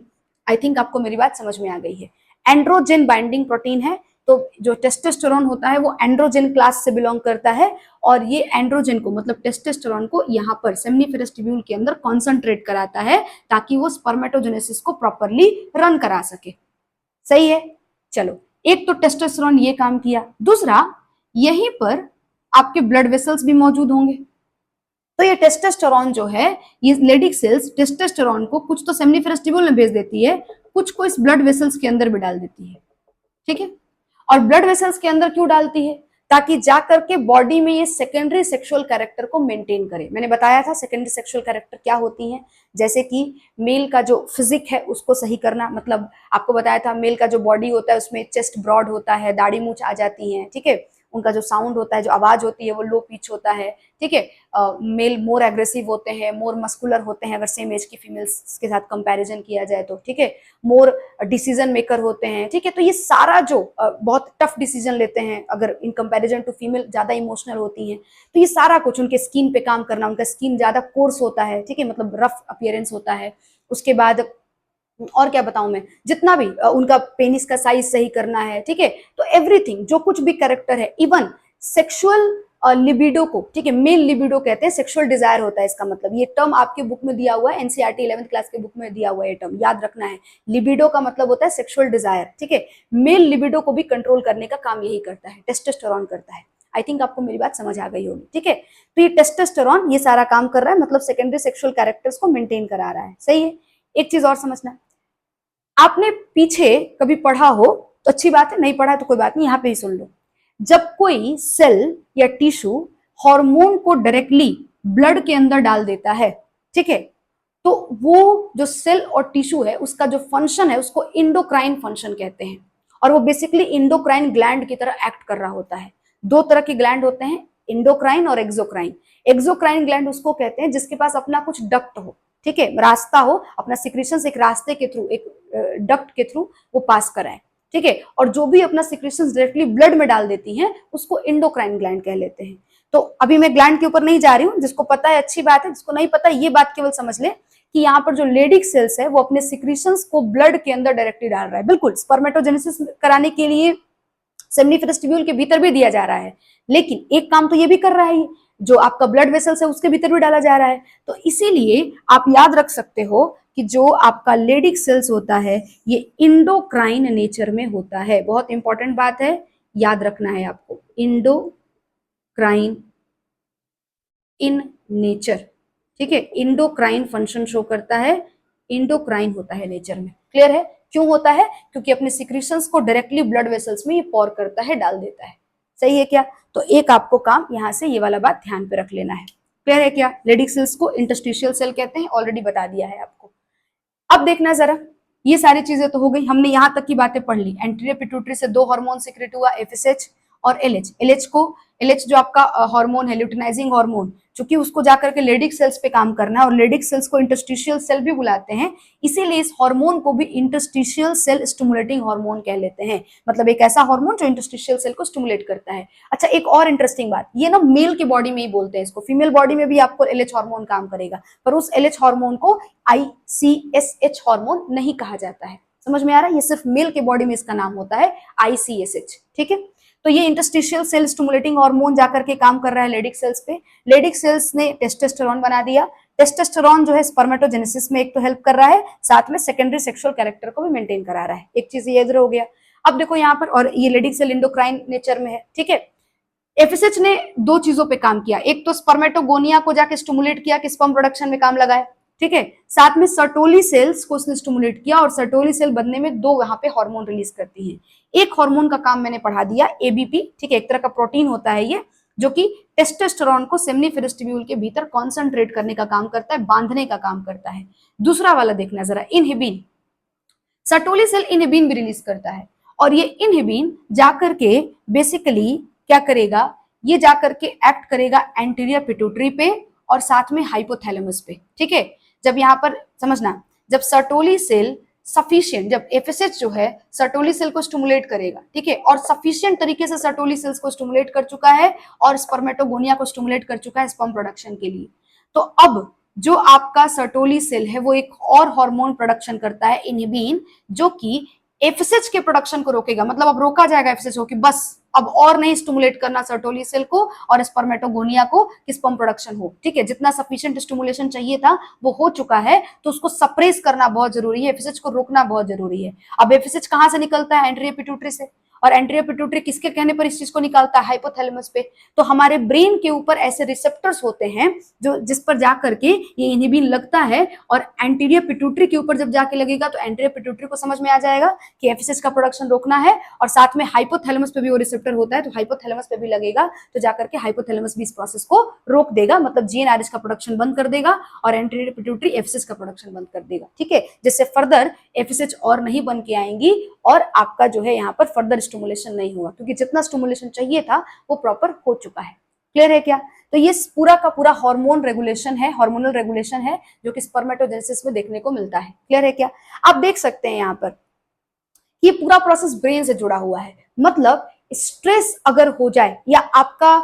आई थिंक आपको मेरी बात समझ में आ गई है। एंड्रोजन बाइंडिंग प्रोटीन है, तो जो टेस्टोस्टेरॉन होता है वो एंड्रोजन क्लास से बिलोंग करता है और ये एंड्रोजन को मतलब टेस्टोस्टेरॉन को यहाँ पर सेमिनिफेरस ट्यूब्यूल के अंदर कॉन्सेंट्रेट कराता है ताकि वो स्पर्मेटोजेनेसिस को प्रॉपरली रन करा सके। सही है? चलो, एक तो टेस्टोस्टेरॉन ये काम किया। दूसरा, यहीं पर आपके ब्लड वेसल्स भी मौजूद होंगे। तो ये टेस्टोस्टेरॉन जो है, ये लेडिक सेल्स टेस्टोस्टेरॉन को कुछ तो सेमिनिफेरस ट्यूब्यूल में भेज देती है, कुछ को इस ब्लड वेसल्स के अंदर भी डाल देती है। ठीक है, और ब्लड वेसल्स के अंदर क्यों डालती है? ताकि जाकर के बॉडी में ये सेकेंडरी सेक्सुअल कैरेक्टर को मेंटेन करे। मैंने बताया था सेकेंडरी सेक्सुअल कैरेक्टर क्या होती हैं, जैसे कि मेल का जो फिजिक है उसको सही करना, मतलब आपको बताया था मेल का जो बॉडी होता है उसमें चेस्ट ब्रॉड होता है, दाढ़ी मूंछ आ जाती है। ठीक है, उनका जो साउंड होता है, जो आवाज होती है वो लो पिच होता है। ठीक है, मेल मोर एग्रेसिव होते हैं, मोर मस्कुलर होते हैं अगर सेम एज की फीमेल्स के साथ कंपैरिजन किया जाए तो। ठीक है, मोर डिसीजन मेकर होते हैं। ठीक है, तो ये सारा जो बहुत टफ डिसीजन लेते हैं अगर इन कंपैरिजन टू फीमेल, ज्यादा इमोशनल होती हैं, तो ये सारा कुछ उनके स्किन पे काम करना, उनका स्किन ज्यादा कोर्स होता है। ठीक है, मतलब रफ अपीयरेंस होता है। उसके बाद और क्या बताऊं मैं, जितना भी उनका पेनिस का साइज सही करना है। ठीक है, तो एवरीथिंग जो कुछ भी कैरेक्टर है, इवन सेक्सुअल लिबिडो को, ठीक है, मेल लिबिडो कहते हैं, सेक्सुअल डिजायर होता है इसका मतलब। ये टर्म आपके बुक में दिया हुआ है, एनसीईआरटी 11th क्लास के बुक में दिया हुआ है, ये टर्म याद रखना है। लिबिडो का मतलब होता है सेक्सुअल डिजायर। ठीक है, मेल लिबिडो को भी कंट्रोल करने का काम यही करता है, टेस्टोस्टेरॉन करता है। आई थिंक आपको मेरी बात समझ आ गई होगी। ठीक है, तो ये टेस्टोस्टेरॉन ये सारा काम कर रहा है, मतलब सेकेंडरी सेक्सुअल कैरेक्टर्स को मेंटेन करा रहा है। सही है? एक चीज और समझना, आपने पीछे कभी पढ़ा हो तो अच्छी बात है, नहीं पढ़ा तो कोई बात नहीं, यहाँ पे ही सुन लो। जब कोई सेल या टिश्यू हार्मोन को डायरेक्टली ब्लड के अंदर डाल देता है, ठीक है, तो वो जो सेल और टिश्यू है उसका जो फंक्शन है उसको इंडोक्राइन फंक्शन कहते हैं। और वो बेसिकली इंडोक्राइन ग्लैंड की तरह एक्ट कर रहा होता है। दो तरह के ग्लैंड होते हैं, इंडोक्राइन और एक्सोक्राइन। एक्सोक्राइन ग्लैंड उसको कहते हैं जिसके पास अपना कुछ डक्ट हो, ठीक है, रास्ता हो, अपना सिक्रीशंस एक रास्ते के थ्रू, एक डक्ट के थ्रू वो पास कराए। ठीक है, और जो भी अपना सिक्रीशंस डायरेक्टली ब्लड में डाल देती हैं उसको इंडोक्राइन ग्लैंड कह लेते हैं। तो अभी मैं ग्लैंड के ऊपर नहीं जा रही हूँ, जिसको पता है अच्छी बात है, जिसको नहीं पता ये बात केवल समझ ले कि यहाँ पर जो लेडिक सेल्स है वो अपने सिक्रीशंस को ब्लड के अंदर डायरेक्टली डाल रहा है। बिल्कुल स्पर्मेटोजेनेसिस कराने के लिए सेमिनिफेरस ट्यूब्यूल के भीतर भी दिया जा रहा है, लेकिन एक काम तो ये भी कर रहा है, जो आपका ब्लड वेसल्स है उसके भीतर भी डाला जा रहा है। तो इसीलिए आप याद रख सकते हो कि जो आपका लेडिक सेल्स होता है ये इंडोक्राइन नेचर में होता है। बहुत इंपॉर्टेंट बात है, याद रखना है आपको, इंडोक्राइन इन नेचर। ठीक है, इंडोक्राइन फंक्शन शो करता है, इंडोक्राइन होता है नेचर में। क्लियर है? क्यों होता है? क्योंकि अपने सिक्रीशंस को डायरेक्टली ब्लड वेसल्स में ये पॉर करता है, डाल देता है। सही है क्या? तो एक आपको काम यहां से ये वाला बात ध्यान पे रख लेना है। क्लियर है क्या? लेडिक सेल्स को इंटरस्टिशियल सेल कहते हैं, ऑलरेडी बता दिया है आपको। अब देखना जरा, ये सारी चीजें तो हो गई, हमने यहां तक की बातें पढ़ ली। एंटीरियर पिट्यूटरी से दो हार्मोन सीक्रेट हुआ, FSH और LH। LH जो आपका हार्मोन है, ल्यूटिनाइजिंग हार्मोन, चूंकि उसको जाकर के लेडिक सेल्स पे काम करना है और लेडिक सेल्स को इंटरस्टिशियल सेल भी बुलाते हैं, इसीलिए इस हार्मोन को भी इंटरस्टिशियल सेल स्टिमुलेटिंग हार्मोन कह लेते हैं। मतलब एक ऐसा हार्मोन जो इंटरस्टिशियल सेल को स्टिमुलेट करता है। अच्छा, एक और इंटरेस्टिंग बात, ये ना मेल की बॉडी में ही बोलते हैं इसको, फीमेल बॉडी में भी आपको एलएच हार्मोन काम करेगा, पर उस एलएच हार्मोन को आईसीएसएच हार्मोन नहीं कहा जाता है। समझ में आ रहा है? ये सिर्फ मेल के बॉडी में इसका नाम होता है आईसीएसएच। ठीक है, तो ये इंटरस्टिशियल सेल स्टिमुलेटिंग हार्मोन जाकर के काम कर रहा है लेडिक सेल्स पे। लेडिक सेल्स ने टेस्टोस्टेरोन बना दिया। टेस्टोस्टेरोन जो है स्पर्मेटोजेनेसिस में एक तो हेल्प कर रहा है, साथ में सेकेंडरी सेक्सुअल कैरेक्टर को भी मेंटेन करा रहा है। एक चीज ये इधर हो गया। अब देखो यहाँ पर, और ये लेडिक सेल इंडोक्राइन नेचर में है। ठीक है, एफएसएच ने दो चीजों पे काम किया, एक तो स्पर्मेटोगोनिया को जाके स्टिमुलेट किया कि स्पर्म प्रोडक्शन में काम लगाए। ठीक है, साथ में सर्टोली सेल्स को उसने स्टिमुलेट किया, और सर्टोली सेल बनने में दो वहां पे हार्मोन रिलीज करती हैं। एक हार्मोन का काम मैंने पढ़ा दिया, एबीपी। ठीक है, एक तरह का प्रोटीन होता है ये, जो कि टेस्टोस्टेरोन को सेमिनिफेरस ट्यूब्यूल के भीतर कॉन्सेंट्रेट करने का काम करता है, बांधने का काम करता है। दूसरा वाला देखना जरा, इनहिबिन। सर्टोली सेल इनहिबिन भी रिलीज करता है, और ये इनहिबिन जाकर के बेसिकली क्या करेगा, ये जाकर के एक्ट करेगा एंटीरियर पिट्यूटरी पे और साथ में हाइपोथैलेमस पे। ठीक है, जब यहाँ पर समझना, जब सर्टोली सेल सफिशिएंट, जब एफएसएच जो है सर्टोली सेल को स्टिमुलेट करेगा, ठीक है, और सफिशिएंट तरीके से सर्टोली सेल्स को स्टिमुलेट कर चुका है और स्पर्मेटोगोनिया को स्टिमुलेट कर चुका है स्पर्म प्रोडक्शन के लिए, तो अब जो आपका सर्टोली सेल है वो एक और हार्मोन प्रोडक्शन करता है, इनहिबिन, जो कि एफएसएच के प्रोडक्शन को रोकेगा। मतलब अब रोका जाएगा एफएसएच को कि बस अब और नहीं स्टिमुलेट करना सर्टोली सेल को और स्पर्मेटोगोनिया को कि स्पर्म प्रोडक्शन हो। ठीक है, जितना सफिशिएंट स्टिमुलेशन चाहिए था वो हो चुका है, तो उसको सप्रेस करना बहुत जरूरी है, एफएसएच को रोकना बहुत जरूरी है। अब एफएसएच कहां से निकलता है? एंटीरियर पिट्यूटरी से, और एंटीरियर पिट्यूटरी किसके कहने पर इस चीज को निकालता है? हाइपोथैलेमस पे। तो हमारे ब्रेन के ऊपर ऐसे रिसेप्टर्स होते हैं जो जिस पर जाकर के ये इनहिबिन लगता है, और एंटीरियर पिट्यूटरी के ऊपर जब जाके लगेगा तो एंटीरियर पिट्यूटरी को समझ में आ जाएगा कि एफएसएच का प्रोडक्शन रोकना है, और साथ में हाइपोथैलेमस पे भी वो रिसेप्टर होता है, तो हाइपोथैलेमस पे भी लगेगा, तो जाकर के हाइपोथैलेमस भी इस प्रोसेस को रोक देगा, मतलब जीएनआरएच का प्रोडक्शन बंद कर देगा और एंटीरियर पिट्यूटरी एफएसएच का प्रोडक्शन बंद कर देगा। ठीक है, जिससे फर्दर एफएसएच और नहीं बन के आएंगी और आपका जो है यहाँ पर फर्दर स्टिमुलेशन नहीं हुआ, क्योंकि जितना स्टिमुलेशन चाहिए था वो प्रॉपर हो चुका है। क्लियर है क्या? तो ये पूरा का पूरा हार्मोन रेगुलेशन है, हार्मोनल रेगुलेशन है, जो कि स्पर्मेटोजेनेसिस में देखने को मिलता है। क्लियर है क्या? आप देख सकते हैं यहाँ पर ये पूरा प्रोसेस ब्रेन से जुड़ा हुआ है। मतलब स्ट्रेस अगर हो जाए या आपका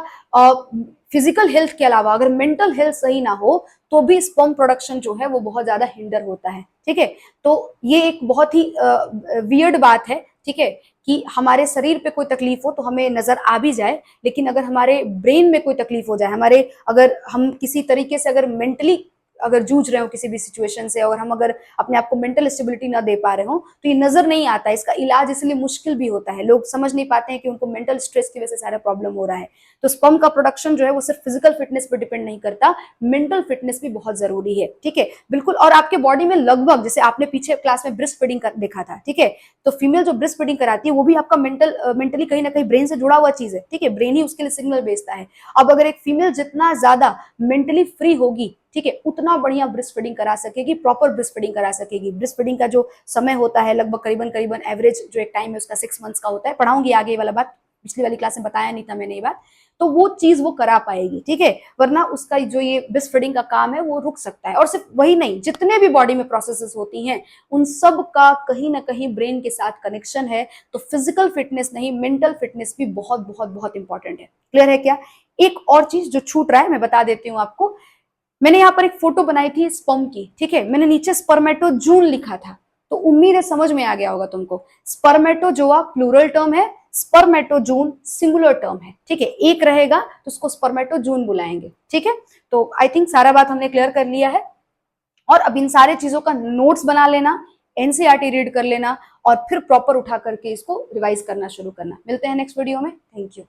फिजिकल हेल्थ के अलावा अगर मेंटल हेल्थ सही ना हो तो भी स्पर्म प्रोडक्शन जो है वो बहुत ज्यादा हिंडर होता है। ठीक है, तो ये एक बहुत ही वियर्ड बात है। ठीक है, कि हमारे शरीर पे कोई तकलीफ हो तो हमें नजर आ भी जाए, लेकिन अगर हमारे ब्रेन में कोई तकलीफ हो जाए, हमारे अगर हम किसी तरीके से अगर मेंटली अगर जूझ रहे हो किसी भी सिचुएशन से, और हम अगर अपने आप को मेंटल स्टेबिलिटी ना दे पा रहे हो, तो ये नजर नहीं आता है। इसका इलाज इसलिए मुश्किल भी होता है, लोग समझ नहीं पाते हैं कि उनको मेंटल स्ट्रेस की वजह से सारा प्रॉब्लम हो रहा है। तो स्पर्म का प्रोडक्शन जो है वो सिर्फ फिजिकल फिटनेस पर डिपेंड नहीं करता, मेंटल फिटनेस भी बहुत जरूरी है। ठीक है, बिल्कुल। और आपके बॉडी में लगभग, जैसे आपने पीछे क्लास में ब्रेस्ट फीडिंग देखा था, ठीक है, तो फीमेल जो ब्रेस्ट फीडिंग कराती है वो भी आपका मेंटली कहीं ना कहीं ब्रेन से जुड़ा हुआ चीज है। ठीक है, ब्रेन ही उसके लिए सिग्नल भेजता है। अब अगर एक फीमेल जितना ज्यादा मेंटली फ्री होगी, ठीक है, उतना बढ़िया ब्रेस्ट फीडिंग करा सकेगी, प्रॉपर ब्रेस्ट फीडिंग करा सकेगी। ब्रेस्ट फीडिंग का जो समय होता है लगभग करीबन एवरेज जो एक टाइम है उसका 6 मंथ्स का होता है। पढ़ाऊंगी आगे वाला बात, पिछली वाली क्लास में बताया नहीं था मैंने ये बात, तो वो चीज वो करा पाएगी। ठीक है, वरना उसका जो ये ब्रेस्ट फीडिंग का काम है वो रुक सकता है। और सिर्फ वही नहीं, जितने भी बॉडी में प्रोसेसेस होती हैं उन सब का कहीं ना कहीं ब्रेन के साथ कनेक्शन है। तो फिजिकल फिटनेस नहीं, मेंटल फिटनेस भी बहुत बहुत बहुत इंपॉर्टेंट है। क्लियर है क्या? एक और चीज जो छूट रहा है मैं बता देती हूँ आपको। मैंने यहाँ पर एक फोटो बनाई थी स्पर्म की, ठीक है, मैंने नीचे स्पर्मेटोजून लिखा था, तो उम्मीद है समझ में आ गया होगा तुमको। स्पर्मेटोजोआ प्लूरल टर्म है, स्पर्मेटोजून सिंगुलर टर्म है। ठीक है, एक रहेगा तो उसको स्पर्मेटोजून बुलाएंगे। ठीक है, तो आई थिंक सारा बात हमने क्लियर कर लिया है। और अब इन सारे चीजों का नोट्स बना लेना, एनसीईआरटी रीड कर लेना, और फिर प्रॉपर उठा करके इसको रिवाइज करना शुरू करना। मिलते हैं नेक्स्ट वीडियो में। Thank you.